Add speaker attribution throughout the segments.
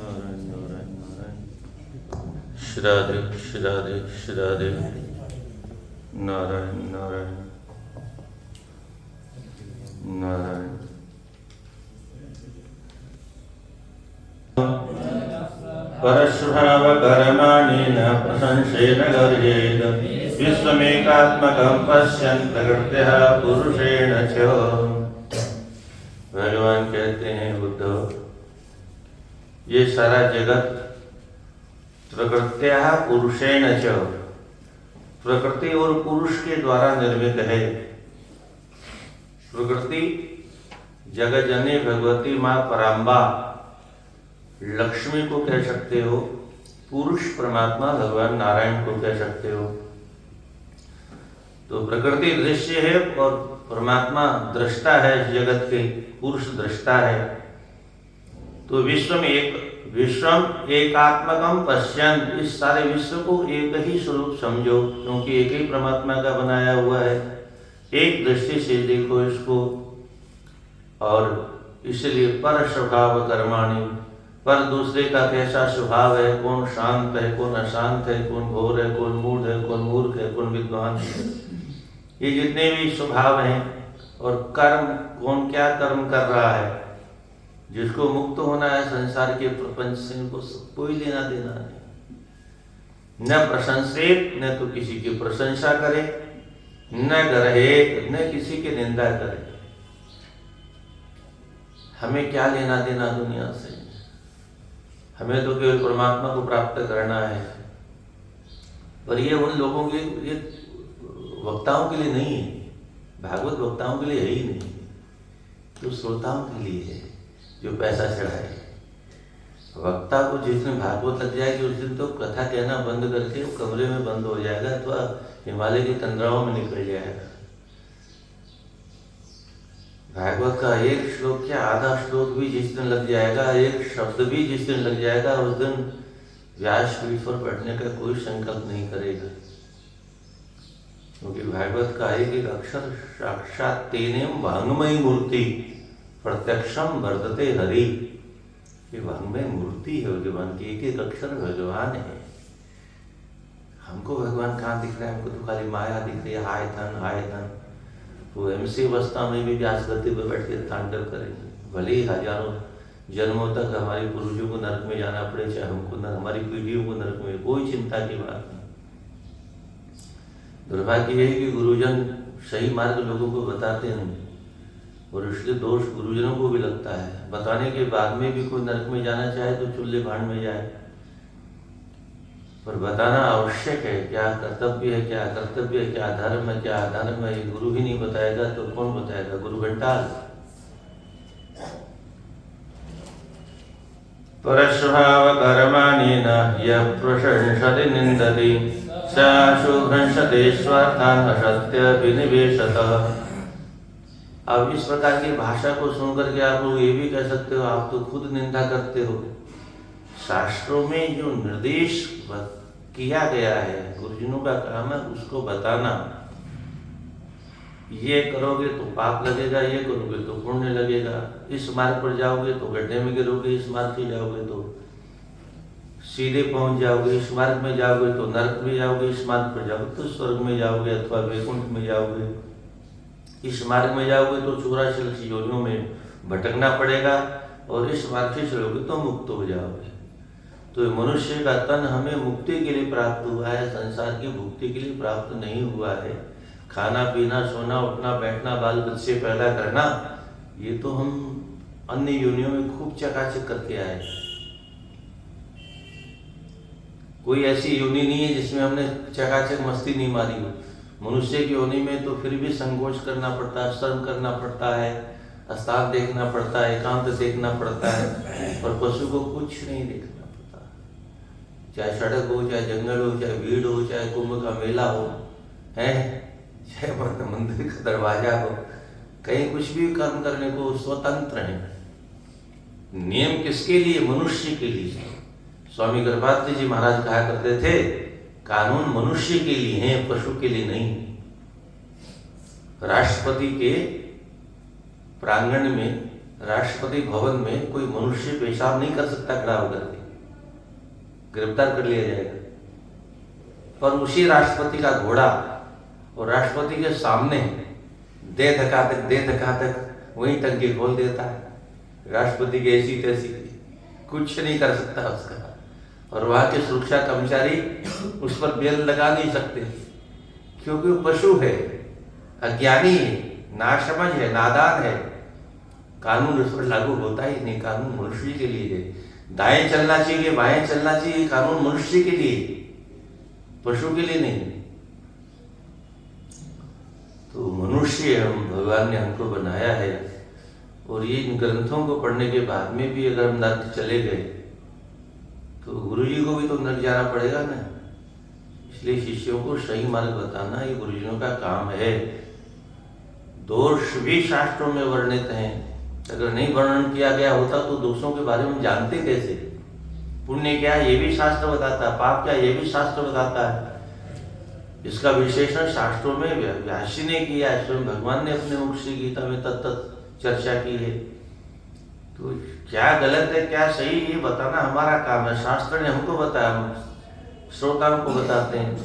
Speaker 1: नारायण नारायण नारायण श्राद्धे श्राद्धे श्राद्धे नारायण नारायण नारायण परस्वभाव कर्माणि न प्रशंसेन गर्जेत विश्वमेकात्मकं पश्यन् प्रकृत्यः पुरुषेण च। भगवान कहते हैं उद्धव, ये सारा जगत प्रकृत्यः पुरुषेण च, प्रकृति और पुरुष के द्वारा निर्मित है। प्रकृति जगज्जननी भगवती माँ पराम्बा लक्ष्मी को कह सकते हो, पुरुष परमात्मा भगवान नारायण को कह सकते हो। तो प्रकृति दृश्य है और परमात्मा दृष्टा है, जगत के पुरुष दृष्टा है। तो विश्वम एकात्मकम पश्यन्, इस सारे विश्व को एक ही स्वरूप समझो, क्योंकि एक ही परमात्मा का बनाया हुआ है। एक दृष्टि से देखो इसको। और इसलिए पर स्वभाव कर्माणि, पर दूसरे का कैसा स्वभाव है, कौन शांत है, कौन अशांत है, कौन घोर है, कौन मूढ़ है, कौन मूर्ख है, कौन विद्वान है, ये जितने भी स्वभाव हैं। और कर्म, कौन क्या कर्म कर रहा है। जिसको मुक्त होना है संसार के प्रपंच से, उनको कोई लेना देना नहीं। न प्रशंसित, न तो किसी की प्रशंसा करे, न ग्रहेत, न किसी की निंदा करे। हमें क्या लेना देना दुनिया से। हमें तो केवल परमात्मा को प्राप्त करना है। पर ये उन लोगों के, ये वक्ताओं के लिए नहीं है, भागवत वक्ताओं के लिए है ही नहीं, तो श्रोताओं के लिए है जो पैसा चढ़ाए। वक्ता को जिस दिन भागवत लग जाएगी उस दिन तो कथा कहना बंद करके वो कमरे में बंद हो जाएगा अथवा हिमालय की तंद्राओं में निकल जाएगा। भागवत का एक श्लोक क्या, आधा श्लोक भी जिस दिन लग जाएगा, एक शब्द भी जिस दिन लग जाएगा, उस दिन व्यासपीठ पर बैठने का कोई संकल्प नहीं करेगा। क्योंकि भागवत का एक एक अक्षर साक्षात तेनेम वाङ्मयी मूर्ति प्रत्यक्षम वर्तते हरि। ये वाङ्मय मूर्ति है भगवान की, एक एक अक्षर भगवान है। हमको भगवान कहाँ दिख रहा है, हमको तो खाली माया दिख रही है, हाय धन हाय धन। वो एमसी अवस्था में भी व्यास गति पर बैठ के तांडव करेंगे। भले ही हजारों जन्मों तक हमारे पूर्वजों को नरक में जाना पड़े, चाहे हमको न, हमारी पीढ़ियों को नरक में, कोई चिंता की बात नहीं। दुर्भाग्य यह है कि गुरुजन सही मार्ग लोगों को बताते नहीं, और इसलिए दोष गुरुजनों को भी लगता है। बताने के बाद में भी कोई नरक में जाना चाहे तो चुल्ले भाड़ में जाए। पर बताना आवश्यक है, क्या कर्तव्य है, क्या कर्तव्य है, क्या धर्म है, क्या अधर्म है। ये गुरु ही नहीं बताएगा तो कौन बताएगा, गुरु घंटाल। परस्वभाव कर्माणि न यः प्रशंसति निन्दति स शुभ्रंशते स्वार्थान् असत्य विनिवेशतः। अब इस प्रकार की भाषा को सुनकर के आप लोग ये भी कह सकते हो, आप तो खुद निंदा करते हो। शास्त्रों में जो निर्देश किया गया है, गुरुजनों का काम है उसको बताना। ये करोगे तो पाप लगेगा, ये करोगे तो पुण्य लगेगा। इस मार्ग पर जाओगे तो गड्ढे में गिरोगे, इस मार्ग से जाओगे तो सीधे पहुंच जाओगे, इस मार्ग में जाओगे तो नरक में जाओगे, इस मार्ग पर जाओगे तो स्वर्ग में जाओगे अथवा वैकुंठ में जाओगे। इस मार्ग में जाओगे तो 84 योनियों में भटकना पड़ेगा, और इस मार्ग से चलोगे तो मुक्त हो जाओगे। तो मनुष्य का तन हमें मुक्ति के लिए प्राप्त हुआ है, संसार की मुक्ति के लिए प्राप्त नहीं हुआ है। खाना पीना, सोना उठना बैठना, बाल बच्चे पैदा करना, ये तो हम अन्य योनियों में खूब चकाचक करके आए। कोई ऐसी योनि नहीं है जिसमें हमने चकाचक मस्ती नहीं मारी हो। मनुष्य की योनि में तो फिर भी संकोच करना पड़ता है, शर्म करना पड़ता है, अस्ताद देखना पड़ता है, एकांत देखना पड़ता है। और पशु को कुछ नहीं देखना पड़ता, चाहे सड़क हो, चाहे जंगल हो, चाहे भीड़ हो, चाहे कुंभ का मेला हो, है, चाहे मंदिर का दरवाजा हो, कहीं कुछ भी कर्म करने को स्वतंत्र है। नियम किसके लिए? मनुष्य के लिए। स्वामी गर्भात्री जी महाराज कहा करते थे, कानून मनुष्य के लिए हैं, पशु के लिए नहीं। राष्ट्रपति के प्रांगण में राष्ट्रपति भवन में कोई मनुष्य पेशाब नहीं कर सकता खड़ा होकर के, गिरफ्तार कर लिया जाएगा। पर उसी राष्ट्रपति का घोड़ा और राष्ट्रपति के सामने दे धका तक वहीं टंकी खोल देता है। राष्ट्रपति की ऐसी तैसी कुछ नहीं कर सकता उसका, और वहां के सुरक्षा कर्मचारी उस पर बेल लगा नहीं सकते, क्योंकि वो पशु है, अज्ञानी है, नासमझ है, नादान है। कानून उस पर लागू होता ही नहीं। कानून मनुष्य के लिए है। दाएं चलना चाहिए, बाएं चलना चाहिए, कानून मनुष्य के लिए, पशु के लिए नहीं। तो मनुष्य हम भगवान ने हमको बनाया है, और ये इन ग्रंथों को पढ़ने के बाद में भी अगर हम नर्क चले गए तो गुरु जी को भी तो नर्क जाना पड़ेगा ना। इसलिए शिष्यों को सही मार्ग बताना ये गुरुजियों का काम है। दोष भी शास्त्रों में वर्णित हैं। अगर नहीं वर्णन किया गया होता तो दोषों के बारे में जानते कैसे? पुण्य क्या है ये भी शास्त्र बताता है, पाप क्या ये भी शास्त्र बताता है। इसका विशेषण शास्त्रों में व्यास ने किया है, स्वयं भगवान ने अपने मुख से गीता में तत्त चर्चा की है। तो क्या गलत है क्या सही ये बताना हमारा काम है। शास्त्र ने हमको बताया, हम श्रोताओं को बताते हैं,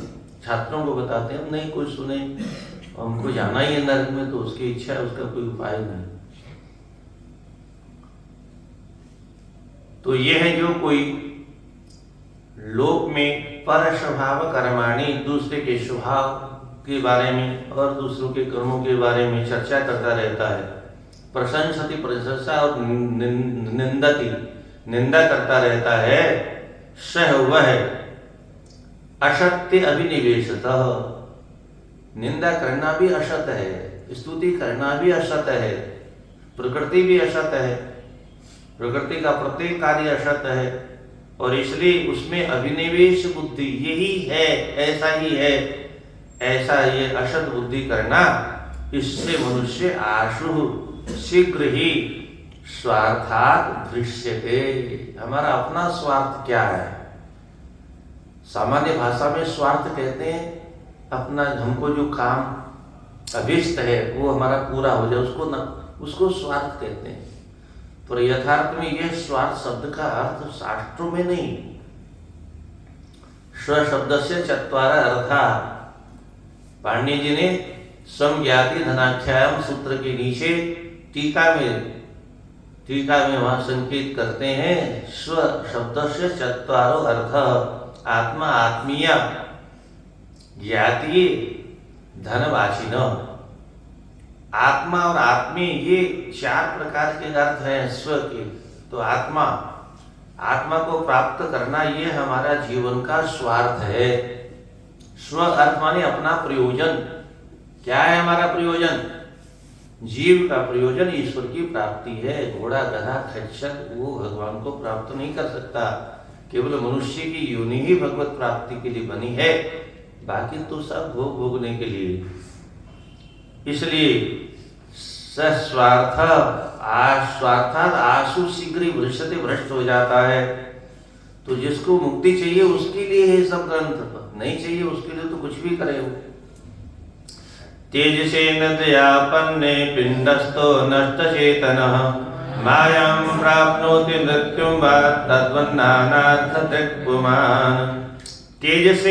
Speaker 1: छात्रों को बताते हैं। नहीं कोई सुने, हमको जाना ही है नरक में, तो उसकी इच्छा है, उसका कोई उपाय नहीं। तो ये है जो कोई लोक में पर स्वभाव कर्माणी, दूसरे के स्वभाव के बारे में और दूसरों के कर्मों के बारे में चर्चा करता रहता है। प्रशंसति प्रशंसा और निंदति निंदा करता रहता है। सह वह असत्य अभिनिवेशतः, निंदा करना भी असत है, स्तुति करना भी असत है, प्रकृति भी असत है, प्रकृति का प्रत्येक कार्य असत है, और इसलिए उसमें अभिनिवेश बुद्धि यही है, ऐसा ही है, ऐसा ये असत बुद्धि करना, इससे मनुष्य आशु शीघ्र ही स्वार्थात दृश्यते। हमारा अपना स्वार्थ क्या है? सामान्य भाषा में स्वार्थ कहते हैं अपना, हमको जो काम अभिष्ट है वो हमारा पूरा हो जाए, उसको स्वार्थ कहते हैं। पर यथार्थ में यह स्वार्थ शब्द का अर्थ शास्त्रों में नहीं। स्व शब्द से चत्वारा अर्था, पाणिनि जी ने समज्ञाति धनाख्याम सूत्र के नीचे टीका में वहां संकेत करते हैं, स्व शब्द से चत्वारो अर्थ, आत्मा आत्मीय ज्ञाति धनवाचिन। आत्मा और आत्मी ये चार प्रकार के अर्थ हैं स्व के। तो आत्मा को प्राप्त करना ये हमारा जीवन का स्वार्थ है। स्व अर्थ माने अपना प्रयोजन। क्या है हमारा प्रयोजन? जीव का प्रयोजन ईश्वर की प्राप्ति है। घोड़ा गधा खच्चर वो भगवान को प्राप्त नहीं कर सकता, केवल मनुष्य की योनि ही भगवत प्राप्ति के लिए बनी है, बाकी तो सब भोगने के लिए। इसलिए स्वार्थ स्वार्थात आशु शीघ्र भ्रष्टते, भ्रष्ट हो जाता है। तो जिसको मुक्ति चाहिए उसके लिए है सब ग्रंथ, नहीं चाहिए उसके लिए तो कुछ भी करे वो। तेजसेन दयापन्ने पिंडस्थो नष्ट चेतनः मायां प्राप्नोति मृत्युं वा तद्वन्नानाथ पुमान। तेजस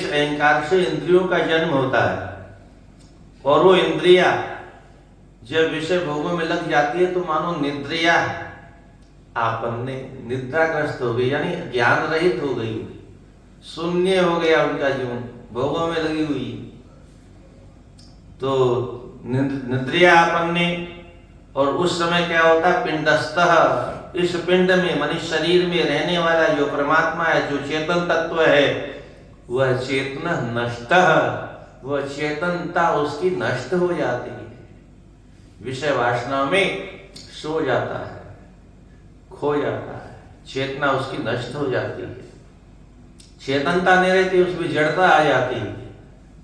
Speaker 1: अहंकार से इंद्रियों का जन्म होता है, और वो इंद्रिया जब विषय भोगों में लग जाती है तो मानो निद्रिया आपन्ने, निद्राग्रस्त हो गई, यानी ज्ञान रहित हो गई, शून्य हो गया उनका जीवन, भोगों में लगी हुई। तो निद्रिया आपन्ने, और उस समय क्या होता है? पिंडस्थः, इस पिंड में मानी शरीर में रहने वाला जो परमात्मा है, जो चेतन तत्व है, वह चेतन नष्ट, वह चेतनता उसकी नष्ट हो जाती है, विषय वासना में सो जाता है, खो जाता है, चेतना उसकी नष्ट हो जाती है। चेतनता नहीं रहती, उसमें जड़ता आ जाती है।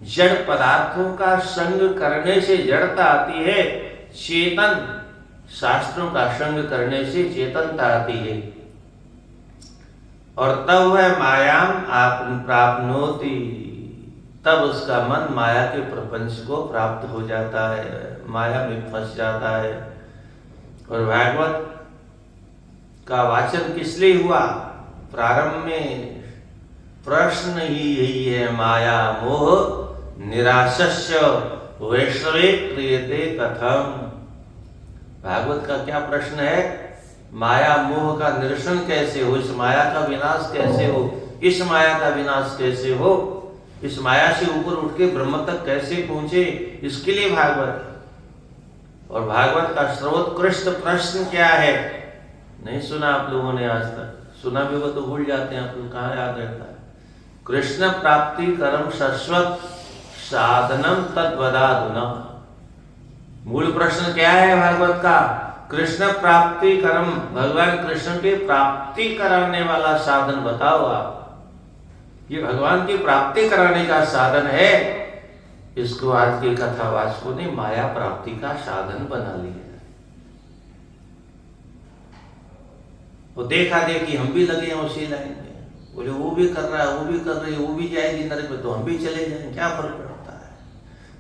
Speaker 1: जड़ पदार्थों का संग करने से जड़ता आती है, चेतन शास्त्रों का संग करने से चेतनता आती है। और तब वह मायाम आप प्राप्नोति, तब उसका मन माया के प्रपंच को प्राप्त हो जाता है, माया में फंस जाता है। और भागवत का वाचन किस लिए हुआ? प्रारंभ में प्रश्न ही यही है, माया मोह निराशस्य वैष्णवे क्रियते कथम। भागवत का क्या प्रश्न है? माया मोह का निरसन कैसे हो, इस माया का विनाश कैसे हो, इस माया का विनाश कैसे हो, इस माया से ऊपर उठ के ब्रह्म तक कैसे पहुंचे, इसके लिए भागवत। और भागवत का सर्वोत्कृष्ट प्रश्न क्या है? नहीं सुना आप लोगों ने आज तक, सुना भी हो तो भूल जाते हैं आप लोग, कहाँ याद रहता है। कृष्ण प्राप्ति कर्म शाश्वत साधनम तद्वदाधुना। मूल प्रश्न क्या है भागवत का? कृष्ण प्राप्ति कर्म, भगवान कृष्ण की प्राप्ति कराने वाला साधन बताओ आप। ये भगवान की प्राप्ति कराने का साधन है, इसको आज के कथावाचकों ने माया प्राप्ति का साधन बना लिया। वो देखा देखी हम भी लगे हैं उसी लाइन में, बोले वो भी कर रहा है, वो भी कर रही है, वो भी जाएगी नरक में तो हम भी चले जाएंगे, क्या फर्क पड़ता है?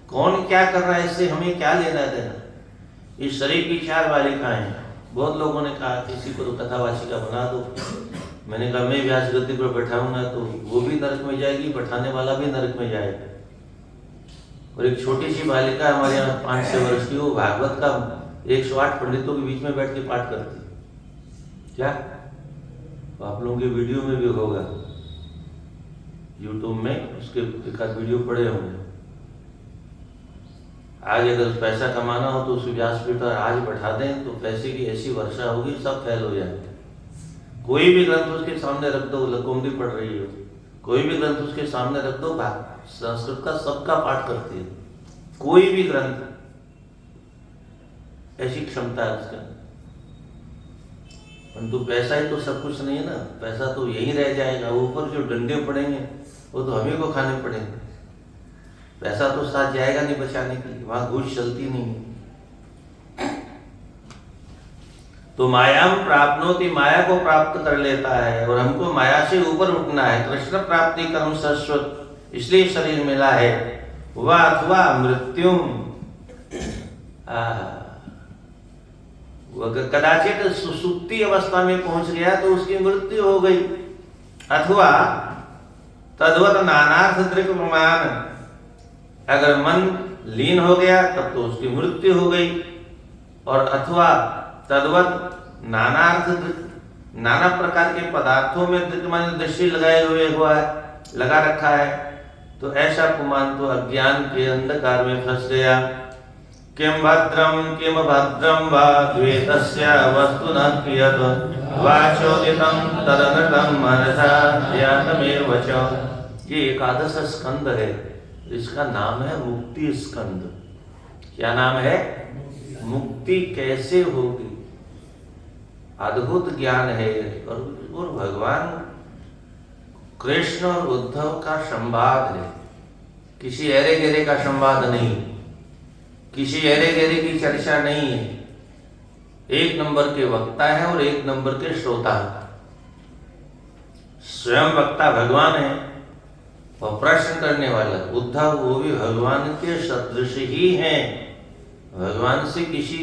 Speaker 1: कौन क्या कर रहा है इससे हमें क्या लेना देना? इस शरीर की 4 बालिकाएं हैं। बहुत लोगों ने कहा किसी को तो कथावाचिका बना दो। मैंने कहा मैं व्यास गद्दी पर बैठाऊंगा तो वो भी नरक में जाएगी, बैठाने वाला भी नरक में जाएगा। और एक छोटी सी बालिका हमारे यहाँ 5-6 वर्ष की, वो भागवत का 108 पंडितों के बीच में बैठ के पाठ करती। क्या आप लोगों के वीडियो में भी होगा, यूट्यूब में उसके एक आध वीडियो पड़े होंगे। आज अगर पैसा कमाना हो तो उस व्यासपीठ पर आज बैठा दें तो पैसे की ऐसी वर्षा होगी, सब फैल हो जाएंगे। कोई भी ग्रंथ उसके सामने रख दो, लकुंडी पढ़ रही हो, कोई भी ग्रंथ उसके सामने रख दो, संस्कृत का सबका पाठ करती है। कोई भी ग्रंथ, ऐसी क्षमता है उसका। परंतु पैसा ही तो सब कुछ नहीं है ना, पैसा तो यही रह जाएगा, ऊपर जो डंडे पड़ेंगे वो तो हमें को खाने पड़ेंगे। पैसा तो साथ जाएगा नहीं बचाने के लिए, वहां घूस चलती नहीं है। तो मायाम प्राप्नोति, माया को प्राप्त कर लेता है, और हमको माया से ऊपर उठना है। कृष्ण प्राप्ति कर्म शाश्वत, इसलिए शरीर मिला है। वह अथवा मृत्युम, कदाचित सुसुप्ति अवस्था में पहुंच गया तो उसकी मृत्यु हो गई। अथवा तद्वत नानार्थ दृक् प्रमाण, अगर मन लीन हो गया तब तो उसकी मृत्यु हो गई। और अथवा तद्वत नानार्थ, नाना प्रकार के पदार्थों में दृष्टि लगाए हुए हुआ है, लगा रखा है, तो ऐसा कुमान तो अज्ञान के अंधकार में फंस गया। किम भद्रम वा द्वेतस्य वस्तुना क्रियत वाचोदितं तदनृतं मनसा ध्यातमेव च। ये एकादश स्कंद है, इसका नाम है मुक्ति स्कंद। क्या नाम है? मुक्ति कैसे होगी, अद्भुत ज्ञान है। और भगवान कृष्ण और उद्धव का संवाद है, किसी एरे गेरे का संवाद नहीं, किसी एरे गेरे की चर्चा नहीं है। एक नंबर के वक्ता है और एक नंबर के श्रोता है। स्वयं वक्ता भगवान है और प्रश्न करने वाला उद्धव, वो भी भगवान के सदृश ही हैं। भगवान से किसी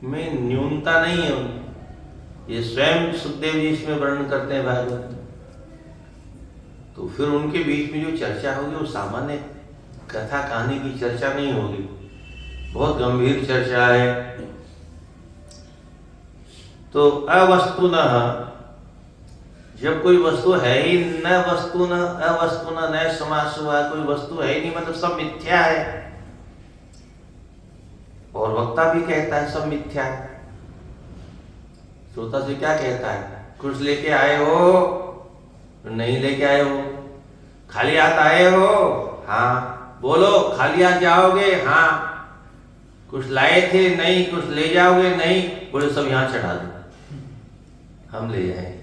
Speaker 1: में न्यूनता नहीं है। ये स्वयं सुखदेव जी इसमें वर्णन करते हैं भागवत। तो फिर उनके बीच में जो चर्चा होगी वो सामान्य कथा कहानी की चर्चा नहीं होगी, बहुत गंभीर चर्चा है। तो अवस्तुनः, जब कोई वस्तु है ही न, वस्तु न अवस्तु न समास हुआ, कोई वस्तु है ही नहीं, मतलब सब मिथ्या है। और वक्ता भी कहता है सब मिथ्या है। श्रोता से क्या कहता है? कुछ लेके आए हो? नहीं लेके आए हो। खाली हाथ आए हो? हाँ। बोलो खाली हाथ जाओगे? हाँ। कुछ लाए थे? नहीं। कुछ ले जाओगे? नहीं। बोले सब यहाँ चढ़ा दो, हम ले जाएंगे।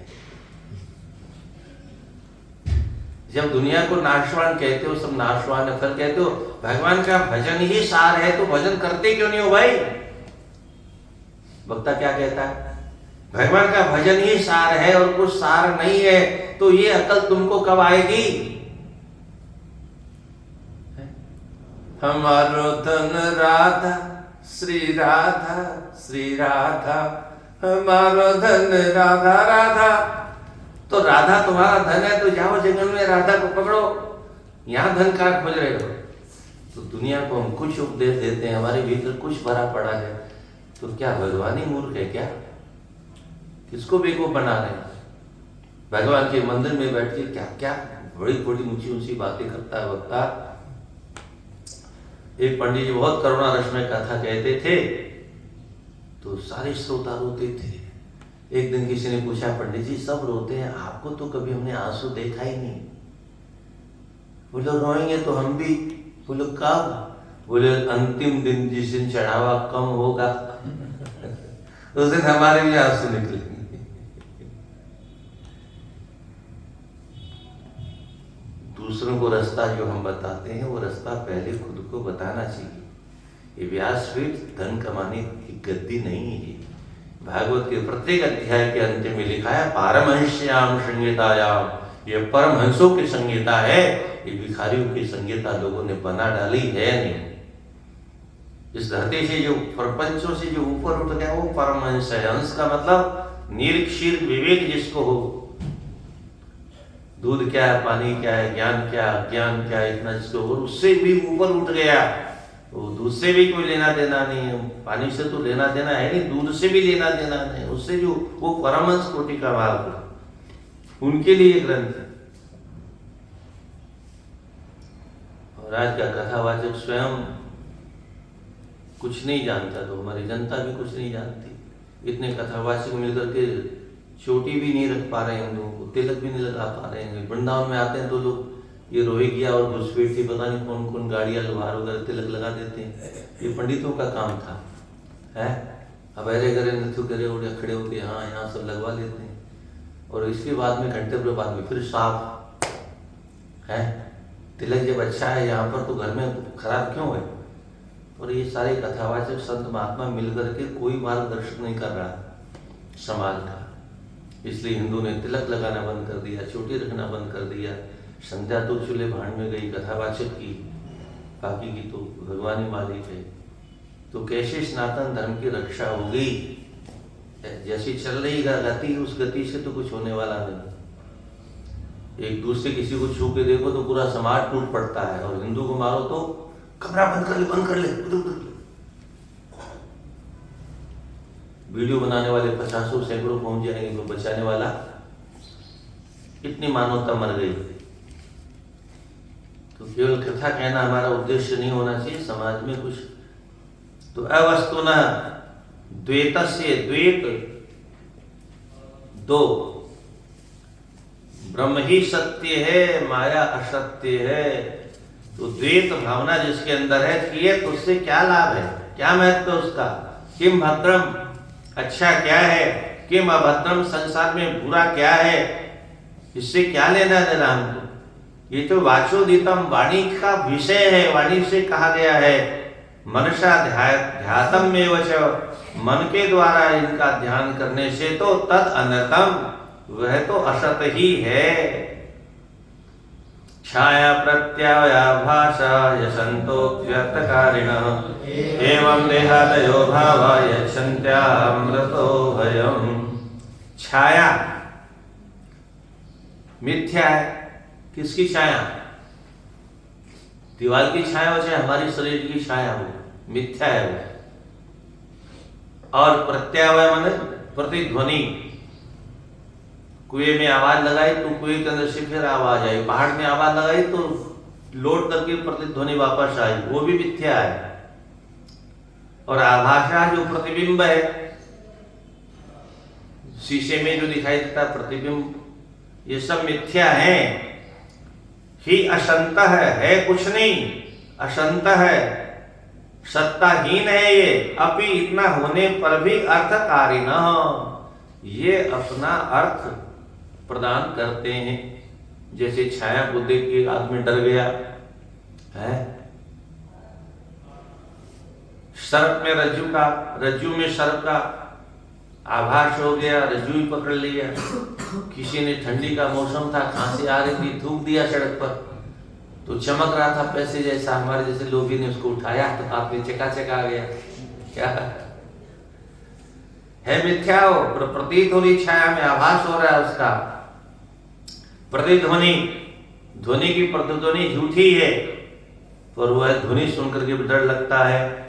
Speaker 1: जब दुनिया को नाशवान कहते हो, सब नाशवान है, फिर कहते हो भगवान का भजन ही सार है, तो भजन करते क्यों नहीं हो भाई? वक्ता क्या कहता है? भगवान का भजन ही सार है और कुछ सार नहीं है, तो ये अकल तुमको कब आएगी? हमारो धन राधा श्री राधा हमारो धन राधा राधा। तो राधा तुम्हारा धन है, तो जाओ जंगल में राधा को पकड़ो, यहाँ धन का खोज रहे हो। तो दुनिया को हम कुछ उपदेश देते हैं, हमारे भीतर कुछ भरा पड़ा है, तो क्या भगवान ही मूर्ख है क्या? किसको बेवकूफ बना रहे हैं? भगवान के मंदिर में बैठ के क्या क्या बड़ी बड़ी ऊंची ऊंची बातें करता है वक्ता। एक पंडित जी बहुत करुणा रस में कथा कहते थे, तो सारे श्रोता रोते थे। एक दिन किसी ने पूछा, पंडित जी सब रोते हैं, आपको तो कभी हमने आंसू देखा ही नहीं। बोले रोएंगे तो हम भी। बोले कब? बोले अंतिम दिन, जिस दिन चढ़ावा कम होगा उस दिन हमारे भी आंसू निकलेंगे। दूसरों को रास्ता जो हम बताते हैं, वो रास्ता पहले खुद को बताना चाहिए। ये व्यासपीठ धन कमाने की गद्दी नहीं है। भागवत के प्रत्येक अध्याय के अंत में लिखा है पारमहंस्याम संहितायाम, ये परमहंसों की संहिता है। ये भिखारियों की संहिता लोगों ने बना डाली है नहीं। इस धरती से जो प्रपंचों से जो ऊपर उठ गया वो परमहंस है। हंस का मतलब निरीक्षीर विवेक जिसको हो, दूध क्या है, पानी क्या है, ज्ञान क्या, अज्ञान क्या, इतना जिसको हो, उससे भी ऊपर उठ गया। वो दूध से भी कोई लेना देना नहीं है, पानी से तो लेना देना है नहीं, दूध से भी लेना देना नहीं, उससे जो वो परमहंस कोटि का मार्ग, उनके लिए ग्रंथ है। और आज का कथावाचक स्वयं कुछ नहीं जानता, तो हमारी जनता भी कुछ नहीं जानती। इतने कथावाचक मिलकर के चोटी भी नहीं रख पा रहे हैं, हम लोगों को तिलक भी नहीं लगा पा रहे हैं। वृंदावन में आते हैं तो लोग ये रोहिंग्या और घुसपैठ थी, पता नहीं कौन कौन गाड़ियां लोहार वगैरह तिलक लगा देते हैं। ये पंडितों का काम था, है? अब अरे करे नृत्य करे उड़े खड़े होके हाँ यहाँ सब लगवा लेते हैं, और इसके बाद में घंटे भर बाद में फिर साफ है। तिलक जब अच्छा है यहाँ पर, तो घर में खराब क्यों है? और ये सारे कथावाचक संत महात्मा मिलकर के कोई मार्गदर्शन नहीं कर रहा समाज का। इसलिए हिंदू ने तिलक लगाना बंद कर दिया, चोटी रखना बंद कर दिया, संध्या तो चूल्हे भाड़ में गई कथावाचक की, बाकी की तो भगवान ही मालिक है। तो कैसे सनातन धर्म की रक्षा होगी? जैसी चल रही गति, उस गति से तो कुछ होने वाला नहीं। एक दूसरे किसी को छू के देखो तो पूरा समाज टूट पड़ता है, और हिंदू को मारो तो कमरा बंद कर ले, बंद कर ले, उधर वीडियो बनाने वाले 50 सैकड़ों पहुंच जाएंगे, तो बचाने वाला। इतनी मानवता मर गई। तो केवल कथा कहना हमारा उद्देश्य नहीं होना चाहिए, समाज में कुछ तो अवस्तुना द्वैतस्य द्वैत दो, ब्रह्म ही सत्य है, माया असत्य है। तो द्वैत भावना जिसके अंदर है, किए तो उससे क्या लाभ है, क्या महत्व है उसका? किम भद्रम, अच्छा क्या है, किम अभद्रम, संसार में बुरा क्या है, इससे क्या लेना देना हमको? ये तो वाचोदितम, वाणी का विषय है, वाणी से कहा गया है। मनसा ध्यातम में वच, मन के द्वारा इनका ध्यान करने से तो तद अनर्थम, वह तो असत ही है। छाया प्रत्याभाषा यशंतो व्यर्थकारिणः, एवं देहादयो भावा यच्छन्त्यामृतो भयम्। छाया मिथ्या है। किसकी छाया? दीवार की छाया हो चाहे हमारी शरीर की छाया हो, मिथ्या है वो। और प्रत्यावय माने प्रतिध्वनि, कुएं में आवाज लगाई तो कुएं के अंदर से फिर आवाज आई, पहाड़ में आवाज लगाई तो लौट करके प्रतिध्वनि वापस आई, वो भी मिथ्या है। और आभाषा जो प्रतिबिंब है, शीशे में जो दिखाई देता प्रतिबिंब, ये सब मिथ्या है। ही असंत है कुछ नहीं, असंत है, सत्ताहीन है ये। अभी इतना होने पर भी अर्थकारिण, ये अपना अर्थ प्रदान करते हैं। जैसे छाया को देख के आदमी डर गया है, सर्प में रज्जू का, रज्जू में सर्प का आभास हो गया, रज्जू ही पकड़ लिया। किसी ने, ठंडी का मौसम था, खांसी आ रही थी, थूक दिया सड़क पर, तो चमक रहा था पैसे जैसा, हमारे जैसे लोग ने उसको उठाया तो हाथ में चका चका आ गया, क्या है? मिथ्या हो, प्रतीत होनी छाया में आभास हो रहा है उसका। प्रतिध्वनि, ध्वनि की प्रतिध्वनि झूठी है, पर वह ध्वनि सुनकर के डर लगता है।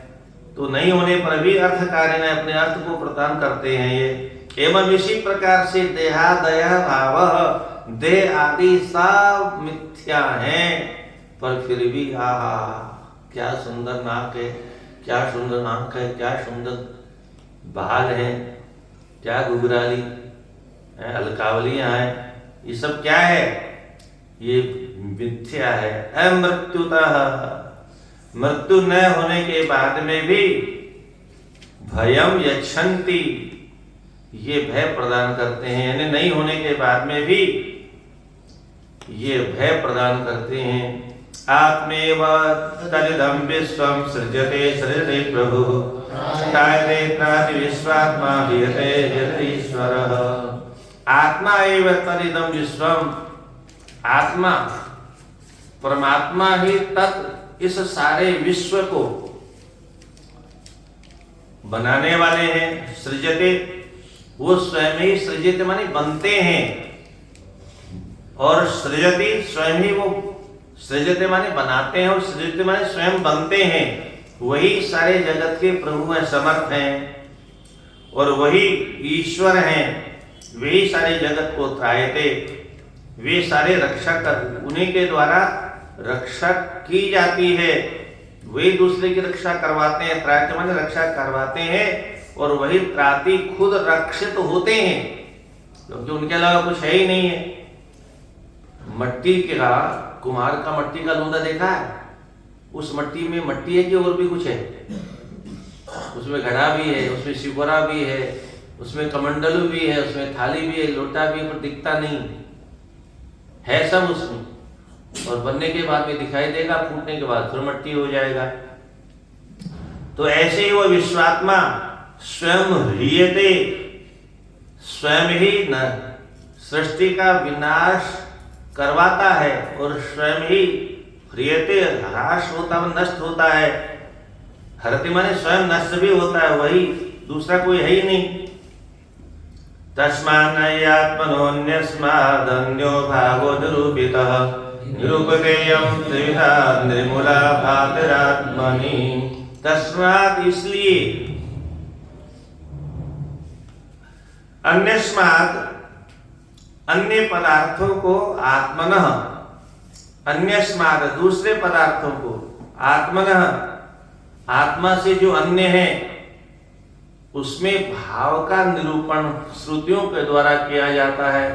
Speaker 1: तो नहीं होने पर भी अर्थकारी ने अपने अर्थ को प्रदान करते हैं ये। एवं इसी प्रकार से देहादय भाव, देह आदि सब मिथ्या हैं, पर फिर भी आहा क्या सुंदर नाक है, क्या सुंदर आंख है, क्या सुंदर बाल है, क्या घुघराली है, अलकावलियां हैं, ये सब क्या है? ये मिथ्या है। अमृत्युतः, मृत्यु न होने के बाद में भी भयम यच्छन्ति, ये भय प्रदान करते हैं, यानी नहीं होने के बाद में भी ये भय प्रदान करते हैं। आत्मेव तदिदं विश्वं सृजते सृजते प्रभुः, त्रायते त्राति विश्वात्मा हीयते हीयते ईश्वरः। आत्मा एव तदिदं विश्वम, आत्मा परमात्मा ही तत् इस सारे विश्व को बनाने वाले हैं। सृजते, वो स्वयं ही सृजित माने बनते हैं, और सृजति स्वयं ही वो सृजते माने बनाते हैं, और सृजते माने स्वयं बनते हैं। वही सारे जगत के प्रभु हैं, समर्थ हैं, और वही ईश्वर हैं। वही सारे जगत को त्रायते, वे सारे रक्षक, उन्हीं के द्वारा रक्षक की जाती है। वही दूसरे की रक्षा करवाते हैं, त्रायते माने रक्षा करवाते हैं, और वही त्राती खुद रक्षित होते हैं, क्योंकि उनके अलावा कुछ है ही नहीं है। मट्टी का, कुम्हार का मट्टी का लोंदा देखा है? उस मट्टी में मट्टी है कि और भी कुछ है? उसमें घड़ा भी है, उसमें शिवरा भी है, उसमें कमंडलू भी है, उसमें थाली भी है, लोटा भी है, पर दिखता नहीं है सब उसमें। और बनने के बाद में दिखाई देगा, फूटने के बाद फिर मट्टी हो जाएगा। तो ऐसे ही वो विश्वात्मा स्वयं ह्रियते, स्वयं ही न सृष्टि का विनाश करवाता है, और स्वयं ही ह्रियते ह्रास होता है, नष्ट होता है। हरति माने स्वयं नष्ट भी होता है, वही, दूसरा कोई है ही नहीं। तस्मान्नयात्मनोऽन्यस्मादन्यो भागो निरूपितः, निरूपतेयं त्रिविधा निर्मूला भातिरात्मनि। तस्मात्, इसलिए, अन्यस्मात्, अन्य पदार्थों को, आत्मनः, अन्यस्मात् दूसरे पदार्थों को, आत्मनः आत्मा से जो अन्य है, उसमें भाव का निरूपण श्रुतियों के द्वारा किया जाता है।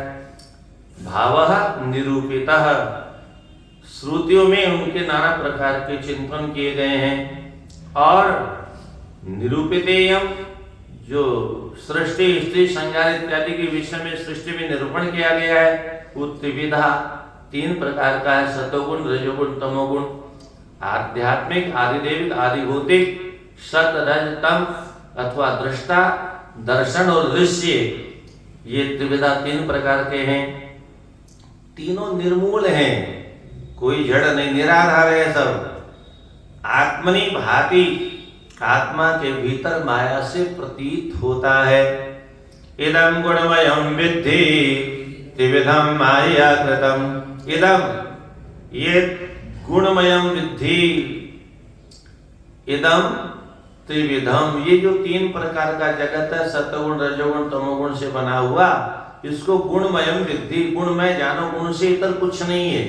Speaker 1: भावः निरूपितः, श्रुतियों में उनके नाना प्रकार के चिंतन किए गए हैं। और निरूपितेयम, जो सृष्टि स्त्री संज्ञा इत्यादि के विषय में सृष्टि में निरूपण किया गया है, वो त्रिविधा, 3 प्रकार का है, सतोगुण, रजोगुण, तमोगुण। आध्यात्मिक, आदिदेविक, आदिभौतिक, सत, रज, तम अथवा दृष्टा, दर्शन और दृश्य, ये त्रिविधा 3 प्रकार के हैं। तीनों निर्मूल हैं, कोई जड़ नहीं, निराधार है सब। आत्मनि भाति, आत्मा के भीतर माया से प्रतीत होता है। इदं गुणमयं विद्धि त्रिविधं माया कृतम्। इदं, ये गुणमयं विद्धि, इदं त्रिविधम, ये जो 3 प्रकार का जगत है, सतगुण, रजोगुण, तमोगुण से बना हुआ, इसको गुणमयम विद्धि, गुणमय जानो, गुण से इतर कुछ नहीं है।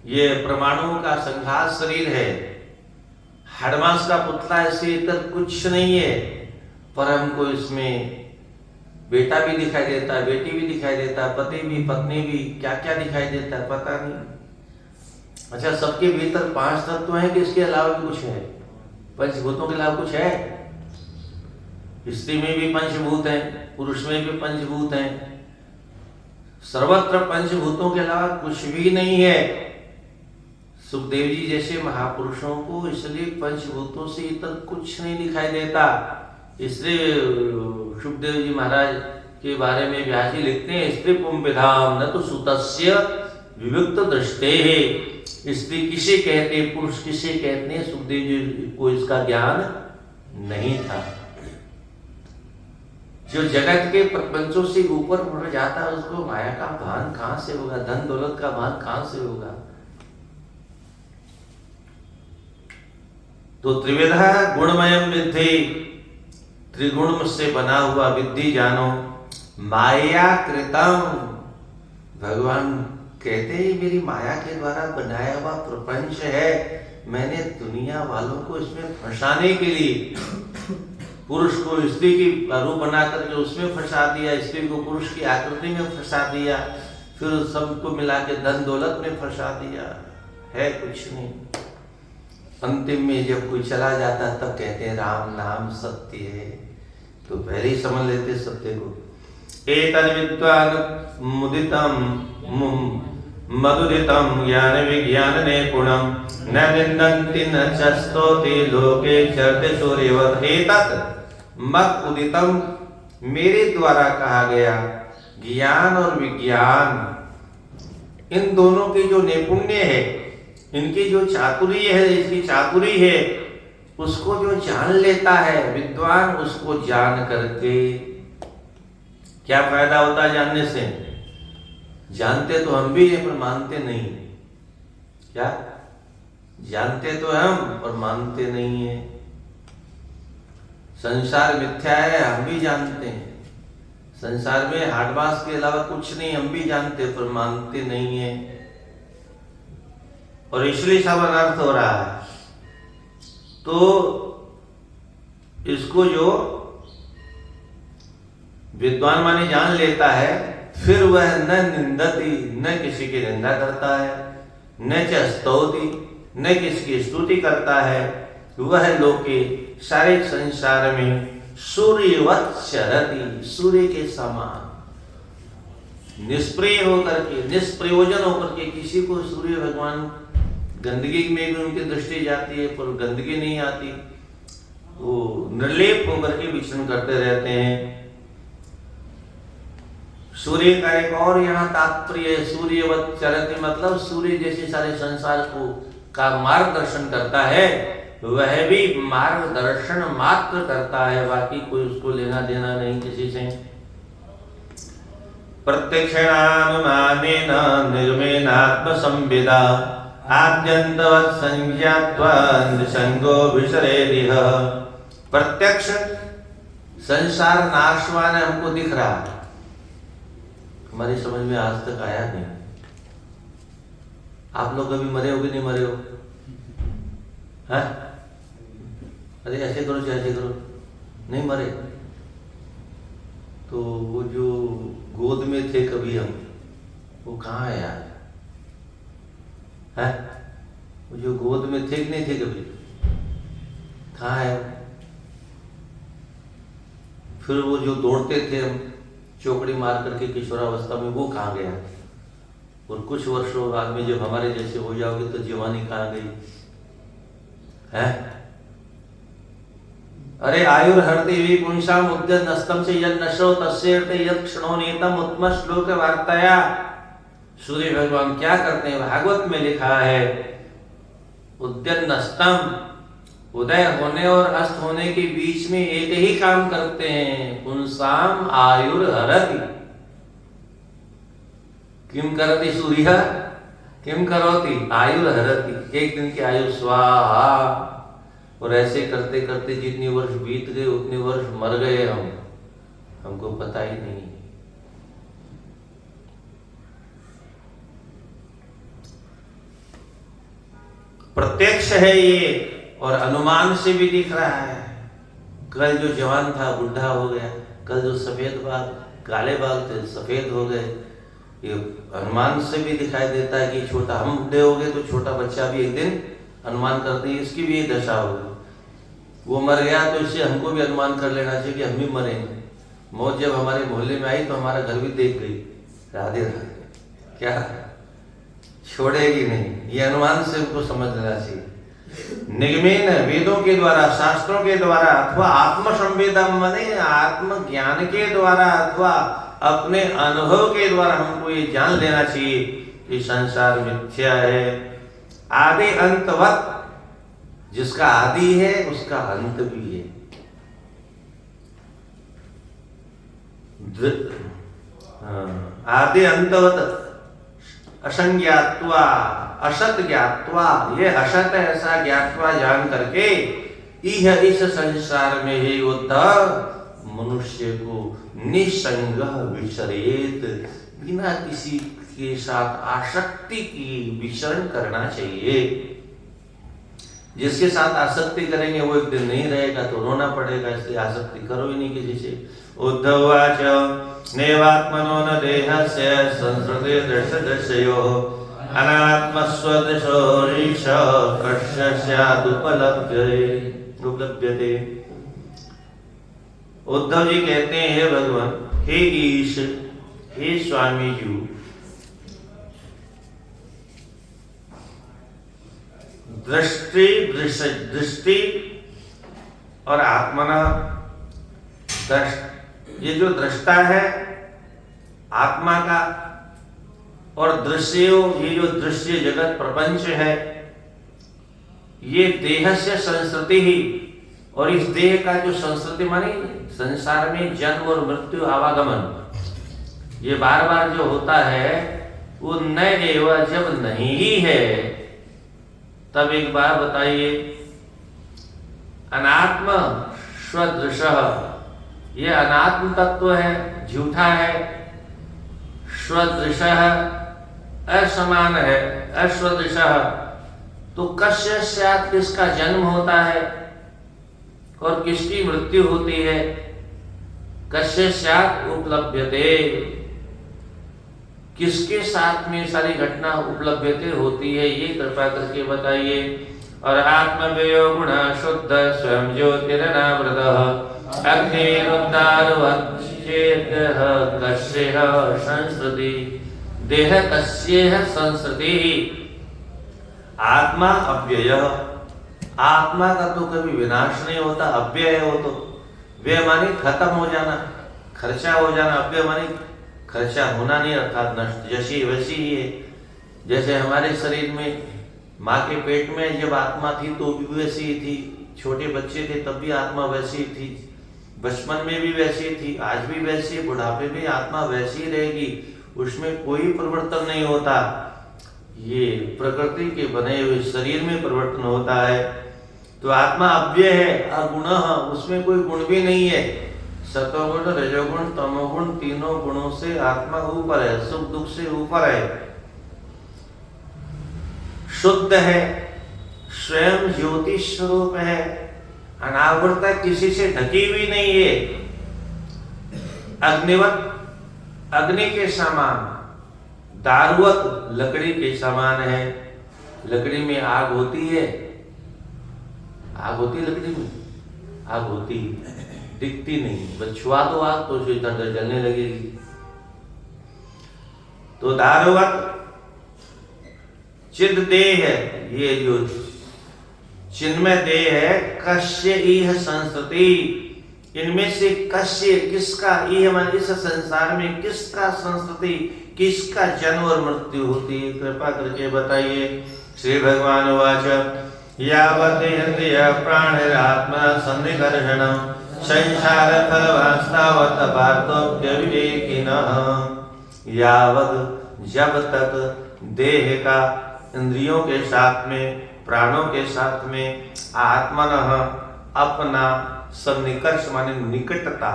Speaker 1: ये परमाणुओं का संघात शरीर है, हाडमास का पुतला, ऐसे इतर कुछ नहीं है। पर हमको इसमें बेटा भी दिखाई देता है, बेटी भी दिखाई देता है, पति भी, पत्नी भी, क्या क्या दिखाई देता है पता नहीं। अच्छा, सबके भीतर 5 तत्व हैं कि इसके अलावा भी कुछ है? पंचभूतों के अलावा कुछ है? स्त्री में भी पंचभूत हैं, पुरुष में भी पंचभूत हैं, सर्वत्र पंचभूतों के अलावा कुछ भी नहीं है। सुखदेव जी जैसे महापुरुषों को इसलिए पंचभूतों से इतर कुछ नहीं दिखाई देता। इसलिए सुखदेव जी महाराज के बारे में व्यास जी लिखते हैं, स्त्री पुंविधाम न तो सुतस्य विविक्त दृष्टे है। स्त्री किसे कहते, पुरुष किसे कहते हैं, सुखदेव जी को इसका ज्ञान नहीं था। जो जगत के प्रपंचों से ऊपर उठ जाता है उसको माया का भान कहां से होगा, धन दौलत का भान कहां से होगा। तो त्रिविधा गुणमयम विद्धि, त्रिगुण से बना हुआ विद्धि जानो, माया कृतम। भगवान कहते ही मेरी माया के द्वारा बनाया हुआ प्रपंच है, मैंने दुनिया वालों को इसमें फंसाने के लिए पुरुष को स्त्री की रूप बना करके उसमें फंसा दिया, स्त्री को पुरुष की आकृति में फंसा दिया, फिर सबको मिला के धन दौलत में फंसा दिया, है कुछ नहीं। अंतिम में जब कोई चला जाता तब कहते हैं राम नाम सत्य है, तो पहले ही समझ लेते सत्य को। एतद् विद्वान् मुदितम् मधुरितं ज्ञान विज्ञान निपुणं, न निन्दन्ति न च स्तौति लोके चरते सूर्यवत्। एतत् मत उदितम, मेरे द्वारा कहा गया ज्ञान और विज्ञान, इन दोनों की जो नैपुण्य है, इनकी जो चातुर्य है, इसकी चातुरी है, उसको जो जान लेता है विद्वान, उसको जान करके क्या फायदा होता है जानने से? जानते तो हम भी हैं पर मानते नहीं। क्या जानते तो हम और मानते नहीं है। संसार मिथ्या है हम भी जानते हैं, संसार में हाड मास के अलावा कुछ नहीं हम भी जानते पर मानते नहीं है, और इसलिए सब अनर्थ हो रहा है। तो इसको जो विद्वान माने जान लेता है, फिर वह न निंदती, न किसी की निंदा करता है, न च स्तौति, न किसकी स्तुति करता है, वह लोके सारे संसार में सूर्यवत् चरति, सूर्य के समान निष्प्रिय होकर के, निष्प्रयोजन होकर के, किसी को सूर्य भगवान गंदगी में भी उनकी दृष्टि जाती है पर गंदगी नहीं आती, वो निर्लेप होकर के विचरण करते रहते हैं। सूर्य का एक और यहाँ तात्पर्य है, सूर्यवत् चरति मतलब सूर्य जैसे सारे संसार को का मार्गदर्शन करता है, वह भी मार्गदर्शन मात्र करता है, बाकी कोई उसको लेना देना नहीं किसी से। प्रत्यक्षानुमानेन निर्मेण आत्मसंविदा, आद्यन्तवत् संज्ञात्वा निसंगो विसरेदिह। प्रत्यक्ष संसार नाशवान हमको दिख रहा है, हमारी समझ में आज तक आया नहीं। आप लोग कभी मरे हो कि नहीं मरे हो? हैं? अरे ऐसे करो ऐसे करो, नहीं मरे। तो वो जो गोद में थे कभी हम, वो कहाँ है यार? हैं? वो जो गोद में थे कि नहीं थे कभी, कहाँ है? फिर वो जो दौड़ते थे हम चौकड़ी मार करके किशोरावस्था में, वो कहाँ गया? और कुछ वर्षों बाद में जब हमारे जैसे हो जाओगे तो जवानी कहाँ गई है? अरे आयुर्हरति विपुंसाम उद्यन्नस्तम से यद नशो तस्यर्थ यद क्षणो नीतम उत्तम श्लोक वार्ताया। सूर्य भगवान क्या करते हैं? भागवत में लिखा है उद्यन्नस्तम, उदय होने और अस्त होने के बीच में एक ही काम करते हैं, पुंसाम आयुर्हरति। किम करति सूर्य किम करोति आयुर्हरति, एक दिन की आयु स्वाहा। और ऐसे करते करते जितने वर्ष बीत गए उतने वर्ष मर गए हम, हमको पता ही नहीं। प्रत्यक्ष है ये और अनुमान से भी दिख रहा है। कल जो जवान था बुढ़ा हो गया, कल जो सफेद बाल काले बाल थे सफेद हो गए, ये अनुमान से भी दिखाई देता है कि छोटा, हम बूढ़े हो गए तो छोटा बच्चा भी एक दिन अनुमान करते हैं इसकी भी ये दशा होगी। वो मर गया तो इससे हमको भी अनुमान कर लेना चाहिए कि हम भी मरेंगे। मौत जब हमारे मोहल्ले में आई तो हमारा घर भी देख गई, राधे राधे, क्या छोड़ेगी नहीं, ये अनुमान से हमको समझ लेना चाहिए। निगमेन वेदों के द्वारा, शास्त्रों के द्वारा, अथवा आत्मसंवेदम माने आत्मज्ञान के द्वारा, अथवा अपने अनुभव के द्वारा हमको ये जान लेना चाहिए कि संसार मिथ्या है। आदि अंतवत, जिसका आदि है उसका अंत भी है। आदि अंतवत असंज्ञात्वा असत ज्ञात्वा, ये असत ऐसा ज्ञात्वा जान करके यह इस संसार में ही उद्धव मनुष्य को निसंग विचरेत, बिना किसी के साथ आसक्ति की विचरण करना चाहिए। जिसके साथ आसक्ति करेंगे वो एक दिन नहीं रहेगा तो रोना पड़ेगा, इसलिए आसक्ति करो ही नहीं किसी से। उद्धवाच नैवात्मनो न देहस्य संसृते दृश्ययोः अनात्मस्वदृशो रीश कस्य स्यादुपलभ्यते। उद्धव जी कहते हैं, हे भगवान, हे ईश, हे स्वामी जी, दृष्टि और आत्मना, ये जो दृष्टा है आत्मा का, और दृश्यो, ये जो दृश्य जगत प्रपंच है, ये देह से संस्कृति ही, और इस देह का जो संस्कृति माने संसार में जन्म और मृत्यु आवागमन, ये बार बार जो होता है वो न एवं जब नहीं ही है, तब एक बार बताइए, अनात्म स्वदृश, ये अनात्म तत्व है, झूठा है, स्वदृश असमान है, अस्वदृश, तो कस्य स्यात्, किसका जन्म होता है और किसकी मृत्यु होती है, कस्य स्यात् उपलभ्यते, किसके साथ में सारी घटना उपलब्धते होती है, ये कृपा करके बताइए। और आत्मव्ययो गुण शुद्ध स्वयं ज्योतिरनावृतः अग्निरुद्धारवच्चेतः कस्यः संस्कृति, देह कस्यः संस्कृति। आत्मा अव्यय, आत्मा का तो कभी विनाश नहीं होता, अव्यय है वो तो। व्यय मानी खत्म हो जाना, खर्चा हो जाना, अव्यय मानी खर्चा होना नहीं, अर्थात नष्ट, जैसी वैसी ही है। जैसे हमारे शरीर में माँ के पेट में जब आत्मा थी तो भी वैसी ही थी, छोटे बच्चे थे तब भी आत्मा वैसी ही थी, बचपन में भी वैसी ही थी, आज भी वैसी है, बुढ़ापे में आत्मा वैसी ही रहेगी, उसमें कोई परिवर्तन नहीं होता। ये प्रकृति के बने हुए शरीर में परिवर्तन होता है। तो आत्मा अव्यय है, अगुणः, उसमें कोई गुण भी नहीं है। सतोगुण, रजोगुण, तमोगुण, तीनों गुणों से आत्मा ऊपर है, सुख दुख से ऊपर है, शुद्ध है, स्वयं ज्योति स्वरूप है, अनावृता, किसी से ढकी हुई नहीं है, अग्निवत, अग्नि के समान, दारुवत, लकड़ी के समान है। लकड़ी में आग होती है, आग होती लकड़ी में, आग होती, दिखती नहीं, बस छुआ दो आग तो उसे इधर जलने लगेगी। तो दारुवत चिद देह है, ये जो चिन्मय देह है, कस्य इह संस्कृति, इनमें से कस्य, किसका, इह मन इस संसार में किसका संस्कृति, किसका जन्म और मृत्यु होती है, कृपा करके बताइए। श्री भगवान वाच यावत् इंद्रिय प्राणिरात्मा सन्निकर्षणं संसार फलवास्तावत् पार्थोऽप्य विवेकिनः। यावत्, जब तक देह का इंद्रियों के साथ में, प्राणों के साथ में, आत्मनः, अपना, सन्निकर्ष माने निकटता,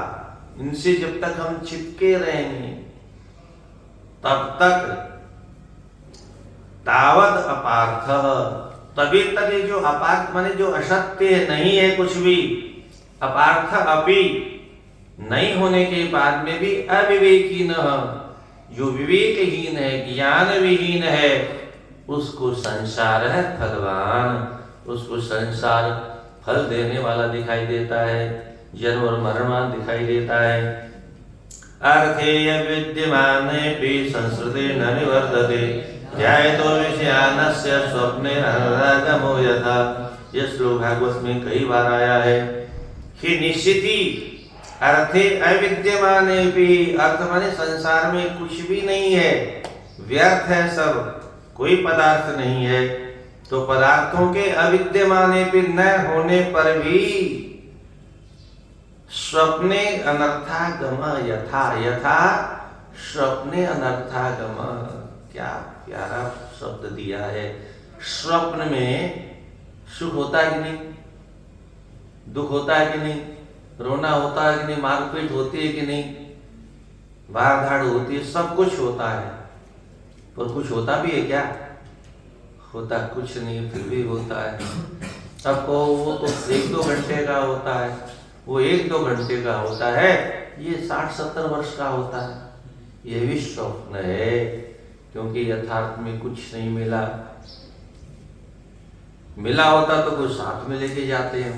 Speaker 1: इनसे जब तक हम चिपके रहेंगे तब तक, तावत अपार्थ, तभी तक ये जो अपार्थ माने जो असत्य नहीं है कुछ भी, अपार्थ अपि, नहीं होने के बाद में भी अविवेकी न, जो विवेकहीन है, ज्ञान विहीन है, उसको संसार है फलवान, उसको संसार फल देने वाला दिखाई देता है, जन्म और मरण दिखाई देता है। अर्थेय विद्यमानेऽपि संस्कृते न निवर्तते, ध्यायतो विषयानस्य स्वप्ने अनुरागमो यथा। यह श्लोक भागवत में कई बार आया है। कि निश्चित ही अर्थे अविद्यमानेऽपि, अर्थ माने संसार में कुछ भी नहीं है, व्यर्थ है सब, कोई पदार्थ नहीं है। तो पदार्थों के अविद्यमानेऽपि, न होने पर भी स्वप्ने अनर्थागम यथा यथा स्वप्ने अनर्थागम। क्या प्यारा शब्द दिया है। स्वप्न में सुख होता है कि नहीं, दुख होता है कि नहीं, रोना होता है कि नहीं, मारपीट होती है कि नहीं, भाग धाड़ होती है, सब कुछ होता है। पर कुछ होता भी है क्या? होता कुछ नहीं, फिर भी होता है। अब को वो तो 1-2 घंटे का होता है, वो 1-2 घंटे का होता है, ये 60-70 वर्ष का होता है। ये भी स्वप्न है, क्योंकि यथार्थ में कुछ नहीं मिला। मिला होता तो कोई साथ में लेके जाते हैं,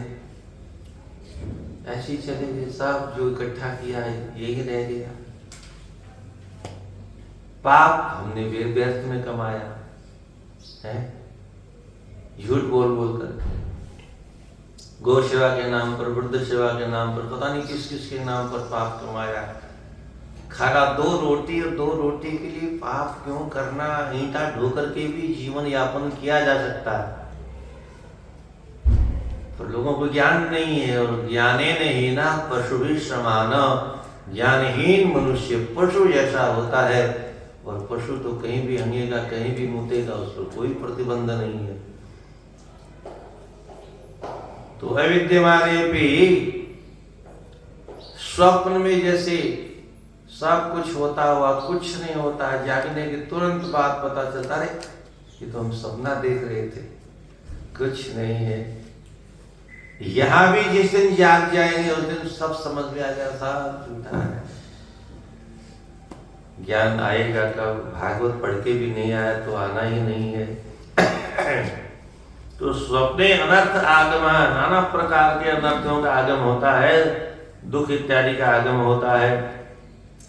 Speaker 1: ऐसे ही चले गए। सब जो इकट्ठा किया है यही रह गया। पाप हमने व्यर्थ में कमाया है, झूठ बोल बोल कर, गौ सेवा के नाम पर, वृद्ध सेवा के नाम पर, पता नहीं किस किस के नाम पर पाप कमाया। खाना 2 रोटी और 2 रोटी के लिए पाप क्यों करना? ईंटा ढो करके भी जीवन यापन किया जा सकता है। पर लोगों को ज्ञान नहीं है, और ज्ञाने नहीं ना पशु भी समान। ज्ञानहीन मनुष्य पशु जैसा होता है, और पशु तो कहीं भी हंगेगा, कहीं भी मुतेगा, उस पर कोई प्रतिबंध नहीं है। तो अविद्यमाने भी स्वप्न में जैसे सब कुछ होता हुआ कुछ नहीं होता है, जागने के तुरंत बाद पता चलता है ये तो हम सपना देख रहे थे, कुछ नहीं है। यहां भी जिस दिन जाग जाएंगे उस दिन सब समझ में आ जाएगा, सब झूठा है। ज्ञान आएगा कब? भागवत पढ़ के भी नहीं आया तो आना ही नहीं है। तो स्वप्ने अनर्थ आगम, नाना प्रकार के अनर्थों का आगम होता है, दुख इत्यादि का आगम होता है,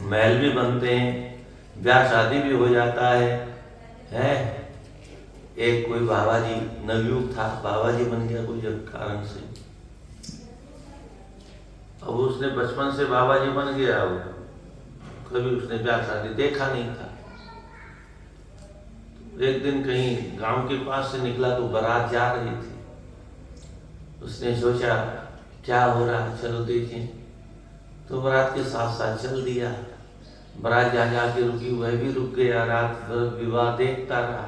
Speaker 1: महल भी बनते हैं, ब्याह शादी भी हो जाता है। एक कोई बाबा जी नवयुग था, बाबा जी बन गया कोई कारण से। अब उसने बचपन से बाबा जी बन गया, कभी उसने ब्याह शादी देखा नहीं था। एक दिन कहीं गांव के पास से निकला तो बारात जा रही थी। उसने सोचा क्या हो रहा है, चलो देखें। तो बारात के साथ साथ चल दिया। बारात जा जाके रुकी, वह भी रुक गया। रात भर विवाह देखता रहा।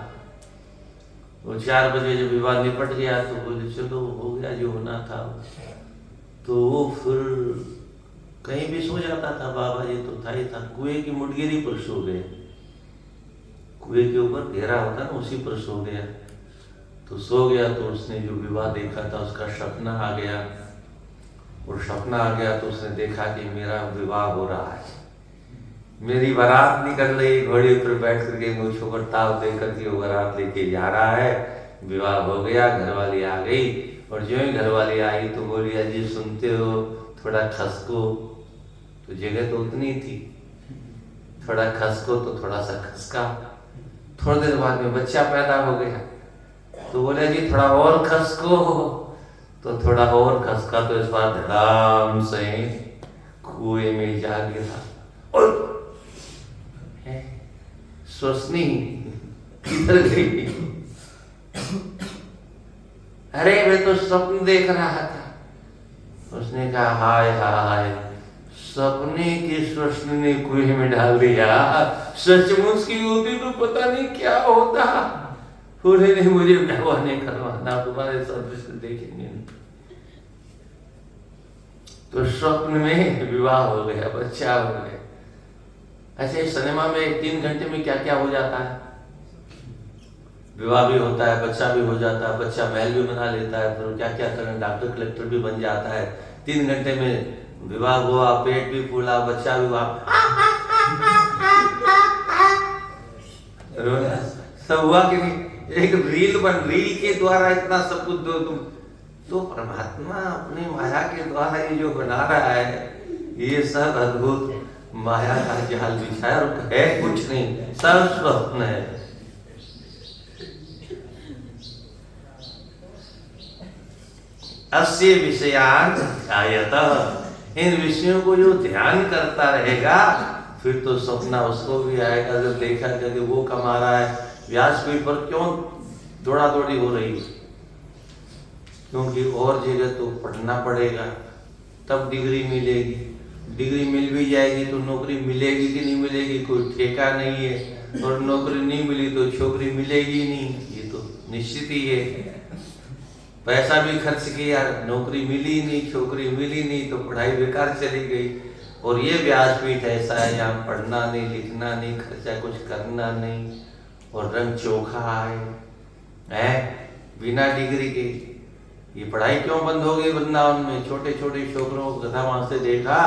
Speaker 1: वो 4 बजे जब विवाह निपट गया तो बोले चलो हो गया जो होना था। तो वो फिर कहीं भी सो जाता था, बाबा जी तो था ही था। कुएं की मुडगिरी पर सो गए, कुएं के ऊपर घेरा होता ना, उसी पर सो गया। तो सो गया तो उसने जो विवाह देखा था उसका सपना आ गया। और सपना आ गया तो उसने देखा कि मेरा विवाह हो रहा है, मेरी बारात निकल रही, घोड़े पर बैठ करके मूंछों पर ताव दे करके वो बारात लेके जा रहा है। विवाह हो गया, घरवाली आ गई, और जो ही घरवाली आई तो बोली अजी सुनते हो थोड़ा खसको। तो जगह तो उतनी थी, थोड़ा खसको तो थोड़ा सा खसका। थोड़ी देर बाद में बच्चा पैदा हो गया, तो बोले जी थोड़ा और खसको, तो थोड़ा और खसका। तो इस बार धड़ाम से कुएं में जा गिरा। और सोचनी किधर गई? अरे मैं तो स्वप्न देख रहा था। उसने कहा हाय हाय, सपने के स्वप्न ने कुएं में डाल दिया। सचमुच की होती तो पता नहीं क्या होता। पूरे ने मुझे विवाह नहीं करवाना, तुम्हारे सदृश देखेंगे नहीं। तो स्वप्न में विवाह हो गया, बच्चा हो गया। ऐसे सिनेमा में 3 घंटे में क्या क्या हो जाता है, विवाह भी होता है, बच्चा भी हो जाता है, बच्चा महल भी बना लेता है, फिर क्या क्या करें, डॉक्टर कलेक्टर भी बन जाता है। 3 घंटे में विवाह हुआ, पेट भी फूला, बच्चा भी हुआ, सब हुआ कि नहीं? एक रील के द्वारा इतना सब कुछ दो तुम। तो परमात्मा अपनी माया के द्वारा ये जो बना रहा है, ये सब अद्भुत माया का जाल बिछाया, और है कुछ नहीं, सब स्वप्न है। अस्य विषयान ध्यायतः, इन विषयों को जो ध्यान करता रहेगा फिर तो सपना उसको भी आएगा। जब देखा कि वो कमा रहा है, व्यासपीठ पर क्यों दौड़ा दौड़ी हो रही है? क्योंकि और जगह तो पढ़ना पड़ेगा, तब डिग्री मिलेगी। डिग्री मिल भी जाएगी तो नौकरी मिलेगी कि नहीं मिलेगी कोई ठेका नहीं है, और नौकरी नहीं मिली तो छोकरी मिलेगी नहीं, ये तो निश्चित ही है। पैसा भी खर्च किया, नौकरी मिली नहीं, छोकरी मिली नहीं, तो पढ़ाई बेकार चली गई। और ये व्यासपीठ ऐसा है, यहाँ पढ़ना नहीं, लिखना नहीं, खर्चा कुछ करना नहीं, और रंग चोखा है बिना डिग्री के। ये पढ़ाई क्यों बंद हो गई वृंदावन में? छोटे छोटे छोकरों को कथा वहां से देखा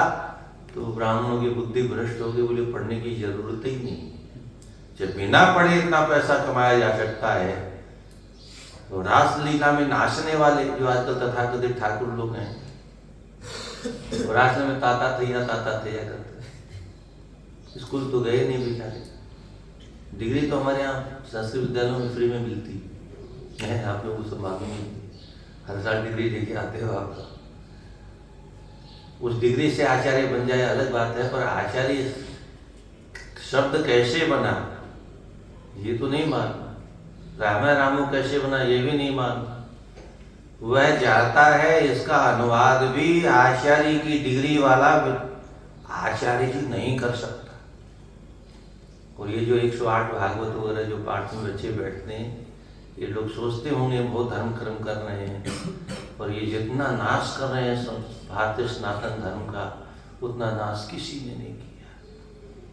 Speaker 1: तो ब्राह्मणों की बुद्धि भ्रष्ट हो गई, बोले पढ़ने की जरूरत ही नहीं। जब बिना पढ़े इतना पैसा कमाया जा सकता है, तो रासलीला में नाचने वाले जो आजकल तथाकथित ठाकुर लोग हैं, तो रासलीला में ताता थैया करते, स्कूल तो गए नहीं बेचारे। डिग्री तो हमारे यहाँ संस्कृत विद्यालयों में फ्री में मिलती है, आप लोगों को सब मालूम नहीं, हर साल डिग्री लेके आते हो आप। उस डिग्री से आचार्य बन जाए अलग बात है, पर आचार्य शब्द कैसे बना ये तो नहीं मानना, रामा रामू कैसे बना ये भी नहीं मानना। वह जाता है इसका अनुवाद भी आचार्य की डिग्री वाला आचार्य जी नहीं कर सकता। और ये जो 108 भागवत वगैरह जो पाठ में बच्चे बैठते हैं, ये लोग सोचते होंगे बहुत धर्म कर्म कर रहे हैं, और ये जितना नाश कर रहे हैं भारतीय सनातन धर्म का, उतना नाश किसी ने नहीं किया।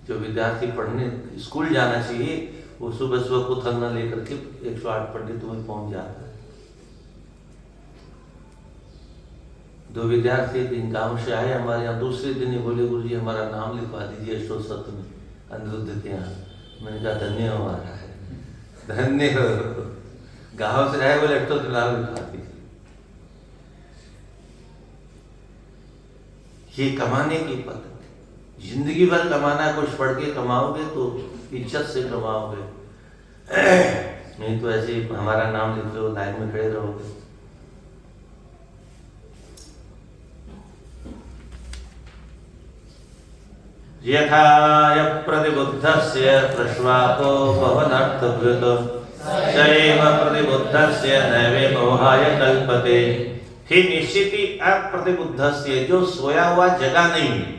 Speaker 1: जो विद्यार्थी पढ़ने स्कूल जाना चाहिए, वो सुबह सुबह पुथल न लेकर के 108 पंडित में पहुंच जाता है। 2 विद्यार्थी दिन गांव से आए हमारे यहाँ, दूसरे दिन ही बोले गुरुजी हमारा नाम लिखवा दीजिए अष्टोत्तर में अनिरुद्ध के यहाँ। मैंने कहा धन्य हो महाराज, धन्य हो। गांव से आए बोले अष्टोत्तर नाम लिखवा दीजिए। ये कमाने की पद्धति, जिंदगी भर कमाना, कुछ पढ़ के कमाओगे तो इज्जत से कमाओगे, नहीं तो ऐसे हमारा नाम लिख लो लाइन में खड़े रहोगे। यथा प्रतिबुद्धस्य प्रश्वापो भवनर्थभृत सैव प्रतिबुद्धस्य नैवे मोहाय कल्पते। ही निश्चित ही अप्रतिबुद्धस्य, जो सोया हुआ जगा नहीं है।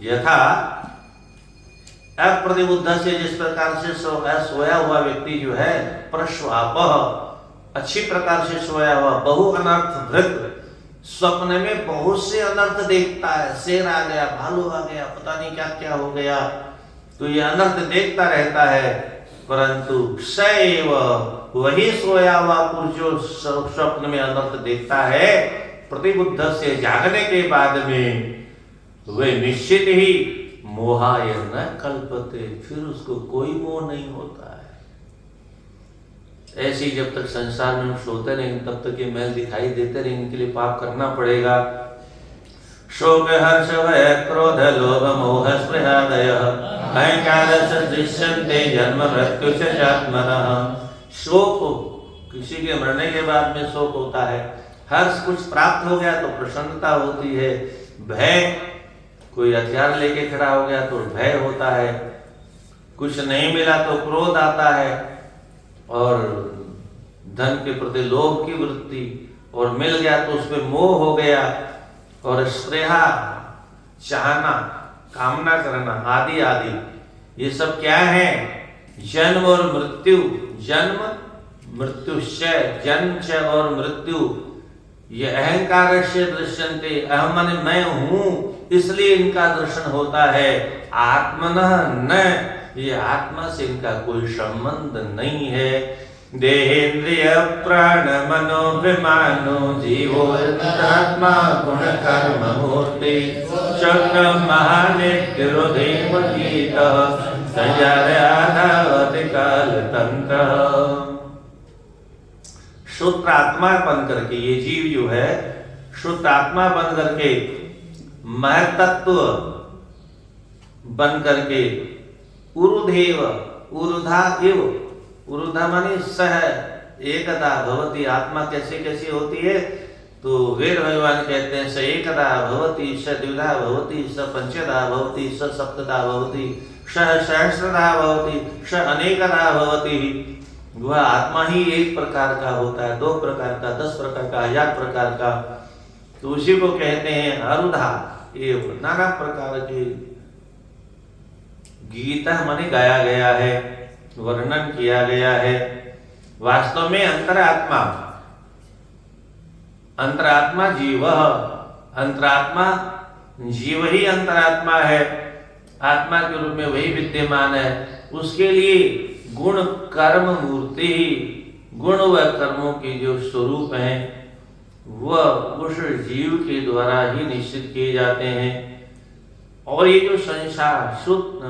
Speaker 1: यथा अप्रतिबुद्धस्य, जिस प्रकार से सोया हुआ व्यक्ति जो है, प्रश्वाप अच्छी प्रकार से सोया हुआ, बहु अनर्थ भृत, स्वप्न में बहुत से अनर्थ देखता है, शेर आ गया, भालू आ गया, पता नहीं क्या क्या हो गया, तो ये अनर्थ देखता रहता है। परंतु सैव, वही सोया हुआ पुरुष जो स्वप्न में अनर्थ देखता है, प्रतिबुद्ध से जागने के बाद में वे निश्चित ही मोहाय न कल्पते, फिर उसको कोई मोह नहीं होता है। ऐसे ही जब तक संसार में हम सोते रहेंगे तब तक ये मैल दिखाई देते रहेंगे, इनके लिए पाप करना पड़ेगा। शोक हर्ष भय क्रोध लोभ मोह स्पृहादय अहंकार से दृश्यन्ते जन्म मृत्यु च आत्मनः। शोक, किसी के मरने के बाद में शोक होता है। हर्ष, कुछ प्राप्त हो गया तो प्रसन्नता होती है। भय, कोई हथियार लेके खड़ा हो गया तो भय होता है। कुछ नहीं मिला तो क्रोध आता है, और धन के प्रति लोभ की वृत्ति, और मिल गया तो उसमें मोह हो गया, और स्नेहा, चाहना, कामना करना, आदि आदि। ये सब क्या है? जन्म और मृत्यु। जन्म मृत्यु से, जन्म से और मृत्यु, ये अहंकार से दृश्यन्ते, अहम माने मैं हूं इसलिए इनका दर्शन होता है। आत्मनः न, ये आत्मा से इनका कोई संबंध नहीं है। देहेन्द्रिय प्राण मनोभिमानो जीवो आत्मा गुण कर्म मूर्ति चक्र महानित्युरुधीम गीत संजायाधावति काल तंत्र। शुद्ध आत्मा बन करके ये जीव जो है, शुद्ध आत्मा बन करके, महतत्व बन करके, उरुधेव, उरुधा एव, उरुधा माने सह एकदा भवति। आत्मा कैसे कैसे होती है? तो वेद भगवान कहते हैं स एकदा भवति, स द्विधा भवति, स पंचदा भवति, स सप्तदा भवति, स सहस्रदा भवति, स अनेकदा भवति। वह आत्मा ही एक प्रकार का होता है, 2 प्रकार का, 10 प्रकार का, 1000 प्रकार का। तो उसी को कहते हैं अरुधा। ये नाना प्रकार के गीता माने गाया गया है, वर्णन किया गया है। वास्तव में अंतरात्मा, अंतरात्मा जीव, अंतरात्मा जीव ही अंतरात्मा है, आत्मा के रूप में वही विद्यमान है। उसके लिए गुण कर्म मूर्ति, गुण व कर्मों के जो स्वरूप हैं वह उस जीव के द्वारा ही निश्चित किए जाते हैं। और ये जो संसार शुद्ध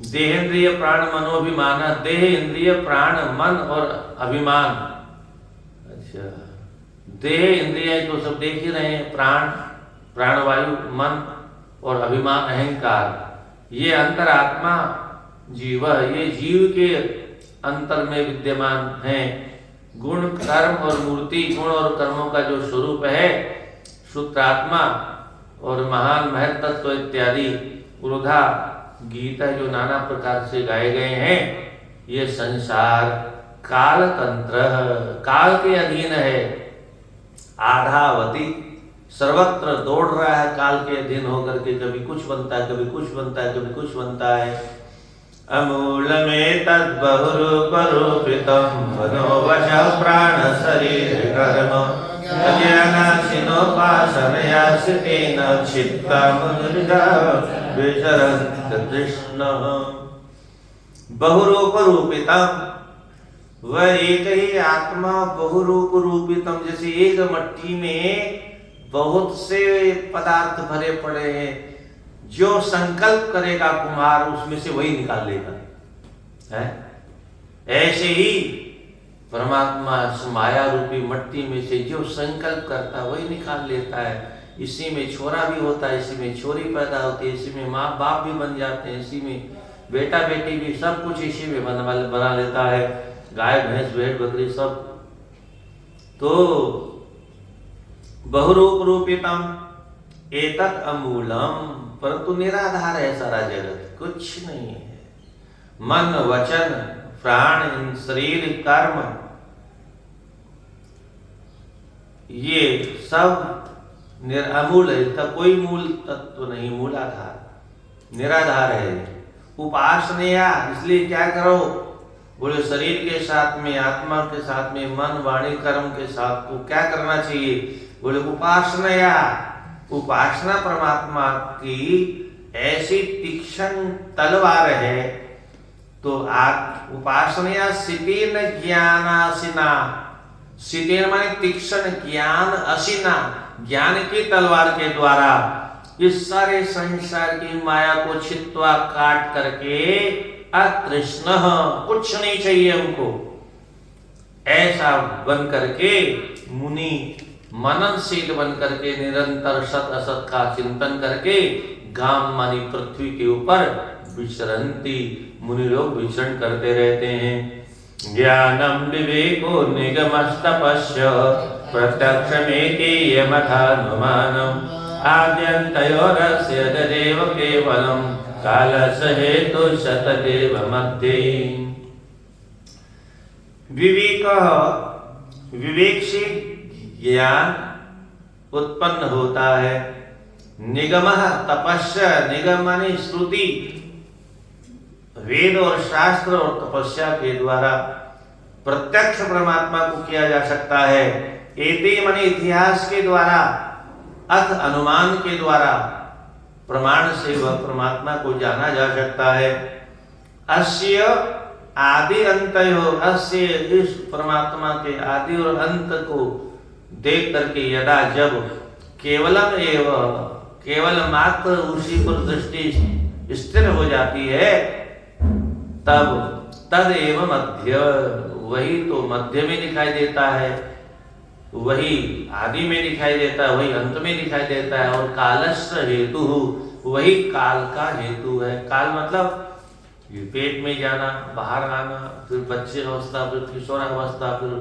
Speaker 1: देह इंद्रिय प्राण मनोभिमान, देह इंद्रिय प्राण मन और अभिमान, अच्छा देह इंद्रिय तो सब देख ही रहे हैं, प्राण प्राणवायु मन और अभिमान अहंकार, ये अंतरात्मा जीव, ये जीव के अंतर में विद्यमान है। गुण कर्म और मूर्ति, गुण और कर्मों का जो स्वरूप है शुद्धात्मा और महान महत तत्व इत्यादि उर्धा गीता जो नाना प्रकार से गाए गए हैं, ये संसार काल तंत्र, काल के अधीन है। आधावती सर्वत्र दौड़ रहा है काल के अधीन होकर के, कभी कुछ बनता है, कभी कुछ बनता है, कभी कुछ बनता है। अमूल में तद बहुरूप रूपितम मनोवश प्राण शरीर कर्म अज्ञानाशिनोपासनया सितेन चित्तमुनिर्जा विचरन्त कृष्ण। बहुरूप रूपितम, वह एक ही आत्मा बहुरूप रूपितम, जैसे एक मट्टी में बहुत से पदार्थ भरे पड़े हैं, जो संकल्प करेगा कुम्हार उसमें से वही निकाल लेगा है। ऐसे ही परमात्मा माया रूपी मट्टी में से जो संकल्प करता है वही निकाल लेता है। इसी में छोरा भी होता है, इसी में छोरी पैदा होती है, इसी में माँ बाप भी बन जाते हैं, इसी में बेटा बेटी भी, सब कुछ इसी में बना लेता है, गाय भैंस भेड़ बकरी सब। तो बहुरूप रूपितम एतत् अमूलम, परंतु निराधार है सारा जगत, कुछ नहीं है। मन वचन प्राण शरीर कर्म ये सब अमूल है, इसका कोई मूल तत्व नहीं, मूलाधार निराधार है। उपासनया, इसलिए क्या करो, बोले शरीर के साथ में, आत्मा के साथ में, मन वाणी कर्म के साथ को क्या करना चाहिए, बोले उपासनया, उपासना परमात्मा की ऐसी तीक्ष्ण तलवार है। तो उपासनया सितेन ज्ञानासिना, सितेन माने तीक्ष्ण, ज्ञान असिना, ज्ञान की तलवार के द्वारा इस सारे संसार की माया को छित्वा काट करके अतृष्ण, कुछ नहीं चाहिए हमको, ऐसा बन करके मुनि मननशील बन करके निरंतर सत असत का चिंतन करके गाम मानी पृथ्वी के ऊपर विचरंती, मुनि लोग विचरण करते रहते हैं। ज्ञानम विवेको निगमस्तपस्य प्रत्यक्षमेति यमथानुमानम आद्यन्तयोरस्य तदेव केवलम कालस्य हेतु शतदेव मध्ये। विवेक से ज्ञान उत्पन्न होता है। निगम तपस्या, निगम माने श्रुति, वेद और शास्त्र और तपस्या के द्वारा प्रत्यक्ष परमात्मा को किया जा सकता है। एते माने इतिहास के द्वारा, अथ अनुमान के द्वारा, प्रमाण से वह परमात्मा को जाना जा सकता है। अस्य आदि अंतयो, अस्य इस परमात्मा के आदि और अंत को देख करके यदा जब केवलम एव, केवल मात्र उसी पर दृष्टि स्थिर हो जाती है, तब तद एव मध्य, वही तो मध्य में दिखाई देता है, वही आदि में दिखाई देता है, वही अंत में दिखाई देता है। और कालस्य हेतु, वही काल का हेतु है। काल मतलब पेट में जाना, बाहर आना, फिर बच्चे अवस्था, फिर किशोरावस्था, फिर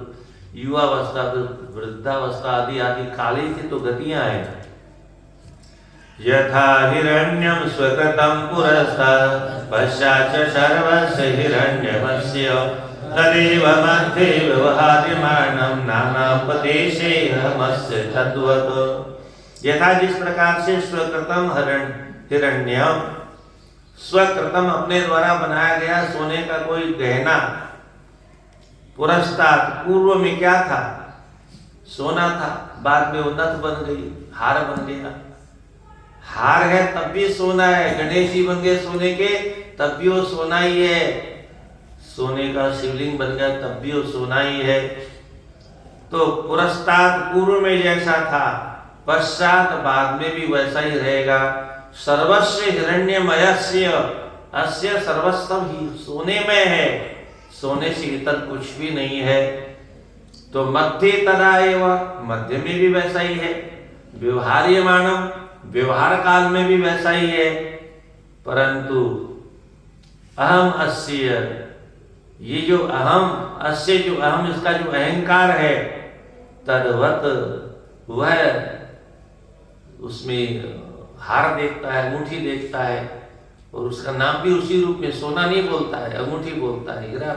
Speaker 1: युवावस्था, फिर वृद्धावस्था आदि आदि काली की तो गतियां हैं। यथा हिरण्यम स्वकृतं पुरस्तात् पश्चात् सर्वस्य हिरण्यमस्य तदेव मध्ये व्यवहार्यमाणं नानापदेशेऽहमस्य तद्वत्। यथा जिस प्रकार से स्वकृतम हिरण्यम, स्वकृतम अपने द्वारा बनाया गया सोने का कोई गहना, पुरस्तात् पूर्व में क्या था? सोना था, बाद में वो नथ बन गई, हार बन गया। हार है तब भी सोना है, गणेश जी बन गए सोने के तब भी वो सोना ही है। सोने का शिवलिंग बन गया तब भी वो सोना ही है। तो पुरस्तात् पूर्व में जैसा था, पश्चात बाद में भी वैसा ही रहेगा। सर्वस्य हिरण्यमयस्य अस्य सर्वस्व ही सोने में है, सोने से इतर कुछ भी नहीं है। तो मध्य तदा एवं, मध्य में भी वैसा ही है। व्यवहार्यमाणम, व्यवहार काल में भी वैसा ही है। परंतु अहम अस्य, ये जो अहम अस्य, जो अहम इसका जो अहंकार है, तद्वत वह उसमें हार देखता है, अंगूठी देखता है, और उसका नाम भी उसी रूप में सोना नहीं बोलता है, अंगूठी बोलता है, हीरा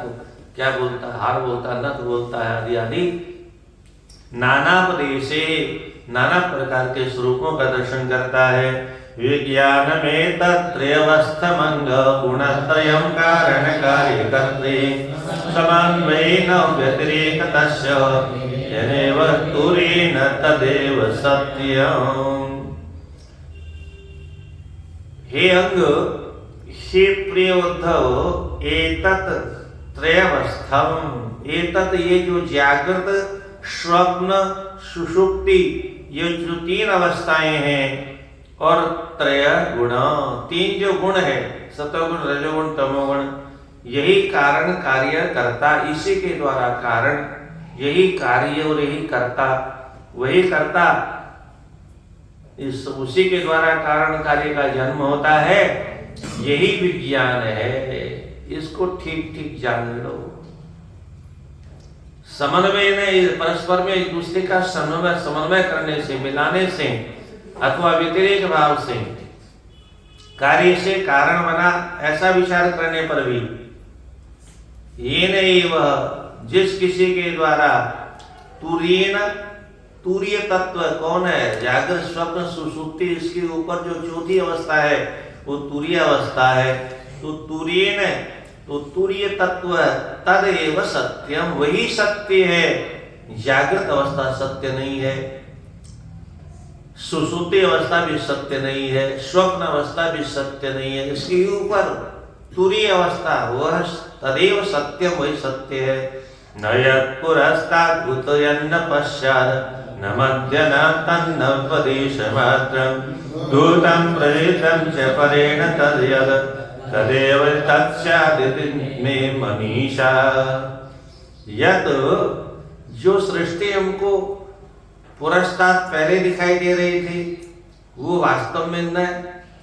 Speaker 1: क्या बोलता है, हार बोलता है, नथ बोलता है, आदि आदि। नानापदेशे, नाना प्रकार के स्वरूपों का दर्शन करता है। विज्ञान में तत्रयवस्थमंग गुणत्रयं कारण कार्यकर्त्रे समन्वयेन व्यतिरेकतस्य येनैव तुरेण तदेव सत्यम्। हे अंग, हे प्रिय उद्धव, एतत् त्रयवस्थम, एतत् ये जो जागृत, स्वप्न, सुषुप्ति, ये जो तीन अवस्थाएं हैं, और त्रय गुण, तीन जो गुण है, सतोगुण, रजोगुण, तमोगुण, यही कारण कार्य करता, इसी के द्वारा कारण, यही कार्य और यही करता, वही करता, इस उसी के द्वारा कारण कार्य का जन्म होता है। यही विज्ञान है, इसको ठीक ठीक जान लो। समन्वय ने परस्पर में एक दूसरे का समन्वय करने से, मिलाने से, अथवा व्यतिरेक भाव से, कार्य से कारण बना, ऐसा विचार करने पर भी ये नहीं, वह जिस किसी के द्वारा तुरीय न, तुरीय तत्व कौन है? जागृत, स्वप्न, सुषुप्ति, इसके ऊपर जो चौथी अवस्था है वो तुरीय अवस्था है। तो तुरीय न, तो तुरीय तत्व तदेव सत्यम, वही सत्य है। जागृत अवस्था सत्य नहीं है, सुषुप्ति अवस्था भी सत्य नहीं है, स्वप्न अवस्था भी सत्य नहीं है। इसके ऊपर तुरीय अवस्था, वह तदेव सत्यम, वही सत्य है। न यत् पुरस्तात् भूतयन्न पश्चात् न मध्य न तन्न प्रदेशमात्रं दूतं प्रेतं च परेण तद्यद् तदेव तत्स्यादिति मे मनीषा। यत् जो सृष्टि हमको पुरस्तात् पहले दिखाई दे रही थी, वो वास्तव में न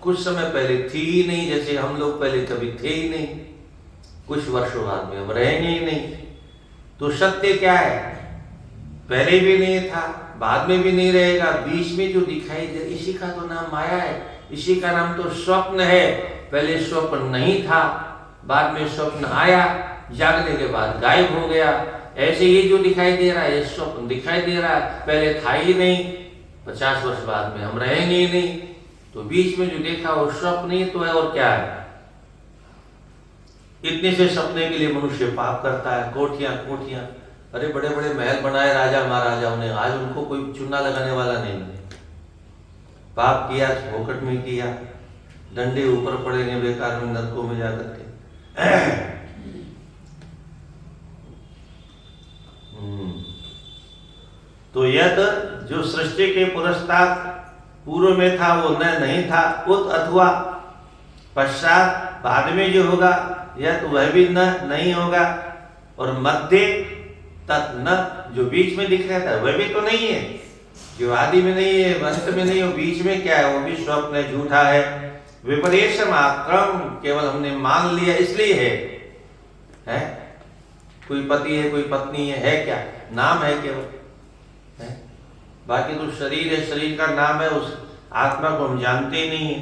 Speaker 1: कुछ समय पहले थी ही नहीं, जैसे हम लोग पहले कभी थे ही नहीं, कुछ वर्षों बाद में हम रहेंगे ही नहीं। तो सत्य क्या है? पहले भी नहीं था, बाद में भी नहीं रहेगा, बीच में जो दिखाई दे, इसी का तो नाम माया है, इसी का नाम तो स्वप्न है। पहले स्वप्न नहीं था, बाद में स्वप्न आया, जागने के बाद गायब हो गया। ऐसे ये जो दिखाई दे रहा है, ये स्वप्न दिखाई दे रहा है, पहले था ही नहीं, 50 वर्ष बाद में हम रहेंगे ही नहीं। तो बीच में जो देखा वो स्वप्न ही तो है, और क्या है? इतने से सपने के लिए मनुष्य पाप करता है, कोठियां कोठियां, अरे बड़े बड़े महल बनाए राजा महाराजाओं ने, आज उनको कोई चूना लगाने वाला नहीं है। पाप किया, फोकट में किया, डंडे ऊपर पड़ेंगे बेकार में, नरकों में जाकर के। तो यह जो सृष्टि के पुरस्तात् पूर्व में था वो न नहीं था, उत अथवा पश्चात बाद में जो होगा यह तो वह भी न नहीं होगा, और मध्य तत् न, जो बीच में दिख रहा था वह भी तो नहीं है, जो आदि में नहीं है, अंत में नहीं हो, बीच में क्या है? वो भी स्वप्न है, झूठा है। विपरीत मात्रम, केवल हमने मान लिया इसलिए है? कोई पति है, कोई पत्नी है क्या? नाम है केवल, है? बाकी तो शरीर है, शरीर का नाम है, उस आत्मा को हम जानते ही नहीं है।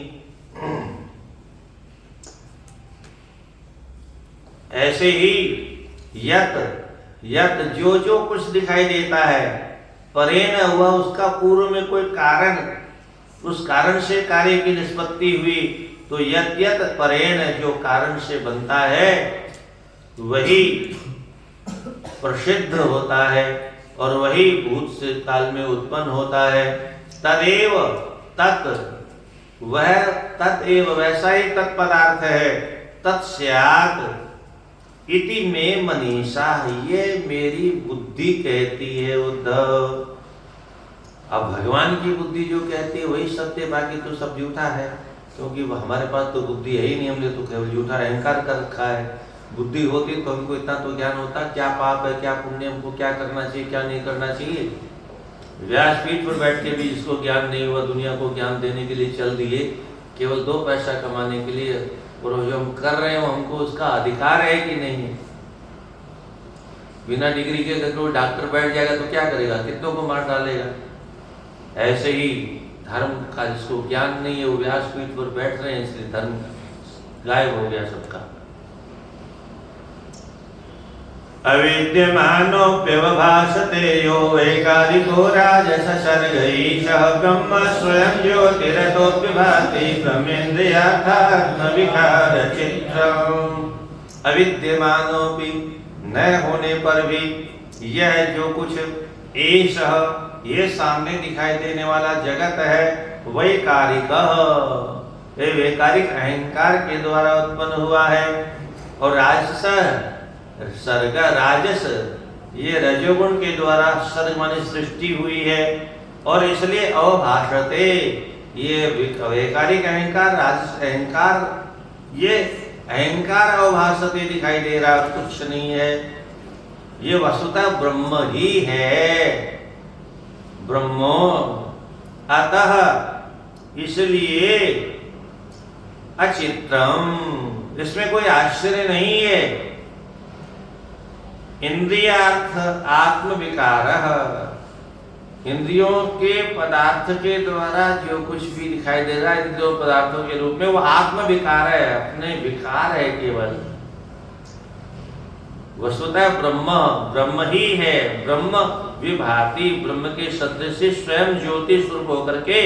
Speaker 1: ऐसे ही यत यत जो जो कुछ दिखाई देता है, परेण हुआ उसका पूर्व में कोई कारण, उस कारण से कार्य की निष्पत्ति हुई, तो यत यत परेण जो कारण से बनता है वही प्रसिद्ध होता है और वही भूत से काल में उत्पन्न होता है। तदेव तत् वह तत्एव वैसा ही तत्पदार्थ है। तत्स्यात् इति में मनीषा, ये मेरी बुद्धि कहती है उद्धव। अब भगवान की बुद्धि जो कहती है वही सत्य, बाकी तो सब झूठा है, क्योंकि हमारे पास तो बुद्धि है ही नहीं, हमने तो केवल झूठा अहंकार कर रखा है। बुद्धि होती तो हमको इतना तो ज्ञान होता क्या पाप है क्या पुण्य, हमको क्या करना चाहिए क्या नहीं करना चाहिए। व्यासपीठ पर बैठ के भी जिसको ज्ञान नहीं हुआ, दुनिया को ज्ञान देने के लिए चल दिए, केवल 2 पैसा कमाने के लिए, और जो हम कर रहे हो हमको उसका अधिकार है कि नहीं है। बिना डिग्री के अगर कोई डॉक्टर बैठ जाएगा तो क्या करेगा, कितनों को मार डालेगा। ऐसे ही धर्म का जिसको ज्ञान नहीं है वो व्यासपीठ पर बैठ रहे हैं, इसलिए धर्म गायब हो गया सबका। अविद्यमानोऽप्यवभासते यो वैकारिको राजस सर्गैषः ब्रह्म स्वयं ज्योतिरतोऽप्यभाति ब्रह्मेन्द्रियार्थात्मविकारचित्रम्। अविद्यमानोऽपि न होने पर भी यह जो कुछ एषः ये सामने दिखाई देने वाला जगत है, वैकारिक ये वैकारिक अहंकार के द्वारा उत्पन्न हुआ है। और राजस सर्ग राजस ये रजोगुण के द्वारा सर्ग माने सृष्टि हुई है, और इसलिए अवभाषते ये वैकारिक अहंकार राजस अहंकार, ये अहंकार अवभाषते दिखाई दे रहा, कुछ नहीं है। ये वस्तुतः ब्रह्म ही है, ब्रह्मो अतः इसलिए अचित्रम, इसमें कोई आश्चर्य नहीं है। इंद्रियार्थ आत्म विकार, इंद्रियों के पदार्थ के द्वारा जो कुछ भी दिखाई दे रहा है इंद्रियों पदार्थों के रूप में, वो आत्म विकार है, अपने विकार है केवल। वस्तुतः ब्रह्म ब्रह्म ही है, ब्रह्म विभाति, ब्रह्म के सदृश से स्वयं ज्योति स्वरूप होकर के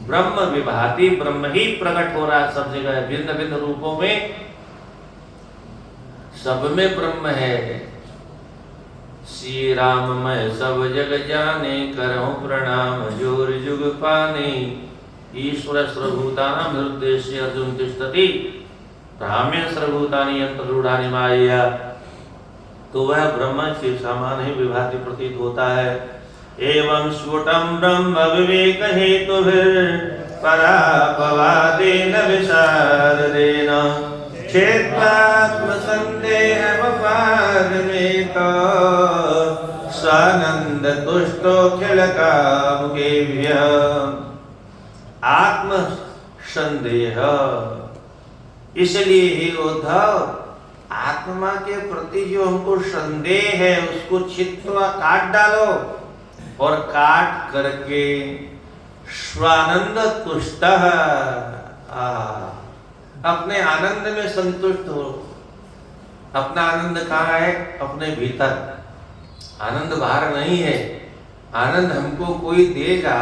Speaker 1: ब्रह्म विभाति, ब्रह्म ही प्रकट हो रहा है सब जगह भिन्न भिन्न रूपों में, सब में ब्रह्म है। श्री राम मैं सब जग जाने, करहूं प्रणाम जोर जुग पाने। ईश्वर सर्वभूतानां हृदयस्य अर्जुन तिष्ठति, राम्य सर्वभूतानि यंत्ररूढ़ानि मायया। तो वह ब्रह्म के समान ही विभाति प्रतीत होता है। एवं स्फुटं ब्रह्म विवेक हेतुभिर्परापवादेन विशारदेन क्षेत्रात्मसंदेहमपारमेत स्वानंद तुष्टोऽखिलकामुकेभ्यः। आत्म संदेह, इसलिए ही उद्धव आत्मा के प्रति जो हमको संदेह है उसको छित्वा काट डालो, और काट करके स्वानंद तुष्टः, अपने आनंद में संतुष्ट हो। अपना आनंद कहाँ है? अपने भीतर। आनंद बाहर नहीं है। आनंद हमको कोई देगा,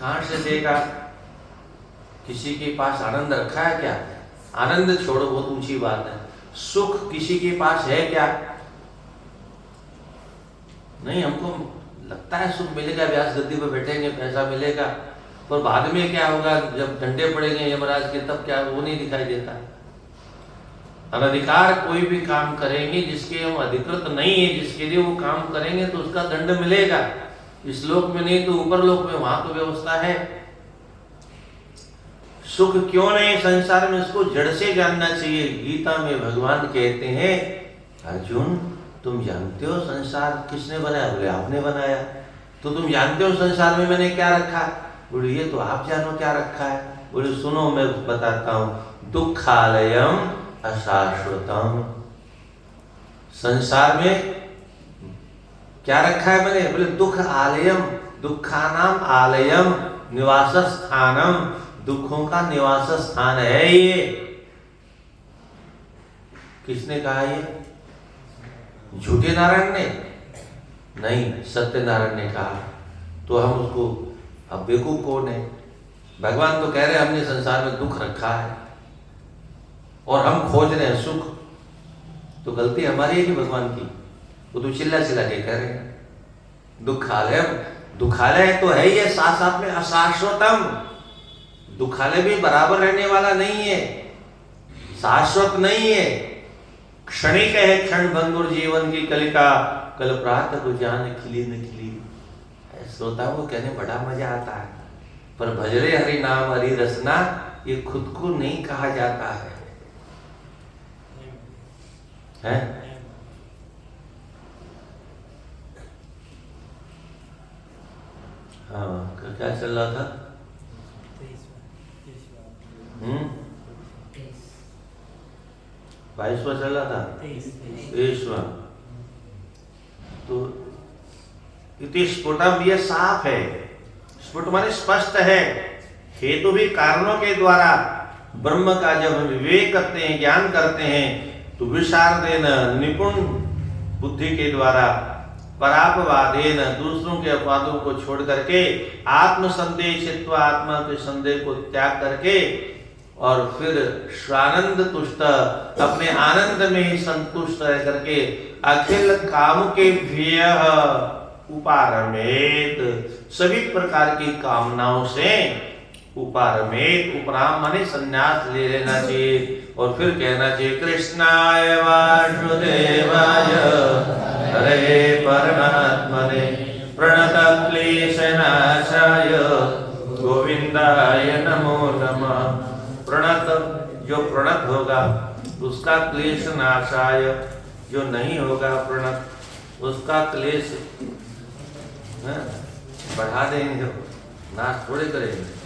Speaker 1: कहाँ से देगा? किसी के पास आनंद रखा है क्या? आनंद छोड़ो, बहुत ऊंची बात है। सुख किसी के पास है क्या? नहीं, हमको लगता है सुख मिलेगा, व्यास गद्दी पर बैठेंगे पैसा मिलेगा, पर बाद में क्या होगा जब डंडे पड़ेंगे यमराज के, तब क्या, वो नहीं दिखाई देता। अनधिकार कोई भी काम करेंगे जिसके हम अधिकृत नहीं है, जिसके लिए वो काम करेंगे तो उसका दंड मिलेगा। इस लोक में नहीं तो ऊपर लोक में, वहां तो व्यवस्था है। सुख क्यों नहीं संसार में, इसको जड़ से जानना चाहिए। गीता में भगवान कहते हैं, अर्जुन तुम जानते हो संसार किसने बनाया? बोले आपने बनाया। तो तुम जानते हो संसार में मैंने क्या रखा? बोले ये तो आप जानो क्या रखा है। बोले सुनो मैं बताता हूँ, दुखालयम अशाश्वतम। संसार में क्या रखा है मैंने? बोले दुख आलयम, दुखानाम आलयम निवास स्थानम, दुखों का निवास स्थान है ये। किसने कहा ये? झूठे नारायण ने नहीं, सत्यनारायण ने कहा। तो हम उसको, अब बेवकूफ कौन है? भगवान तो कह रहे हैं हमने संसार में दुख रखा है और हम खोज रहे हैं सुख, तो गलती हमारी है कि भगवान की? वो तो चिल्ला चिल्ला के कह रहे हैं दुखालय। दुखालय तो है ये साथ साथ में अशाश्वतम। दुखालय भी बराबर रहने वाला नहीं है, शाश्वत नहीं है, क्षणिक है। क्षण भंगुर जीवन की कलिका, कल प्रातः को जान खिली न खिली। श्रोताओं को कहने बड़ा मजा आता है, पर भजरे हरि नाम हरि रसना ये खुद को नहीं कहा जाता है, हैं? हाँ, क्या चल रहा था? 22वां चल रहा था, 23वां। तो इति स्फुटम, ये साफ है। स्फुट माने स्पष्ट है। हेतु भी कारणों के द्वारा ब्रह्म का जब हम विवेक करते हैं, ज्ञान करते हैं, तो विशारदेन निपुण बुद्धि के द्वारा, परापवादेन दूसरों के अपवादों को छोड़ करके, आत्मसंदेह आत्मा के संदेह को त्याग करके, और फिर स्वानंद तुष्ट अपने आनंद में ही संतुष्ट रह करके अखिल काम के व्यय उपारमेत, सभी प्रकार की कामनाओं से उपारमेत, उपराम माने संन्यास ले लेना चाहिए। और फिर कहना चाहिए कृष्णाय वासुदेवाय हरे परमात्मने प्रणत क्लेशनाशाय गोविंदाय नमो नमः। प्रणत, जो प्रणत होगा उसका क्लेश नाशाय, जो नहीं होगा प्रणत उसका क्लेश बढ़ा देंगे, नाश थोड़े करेंगे।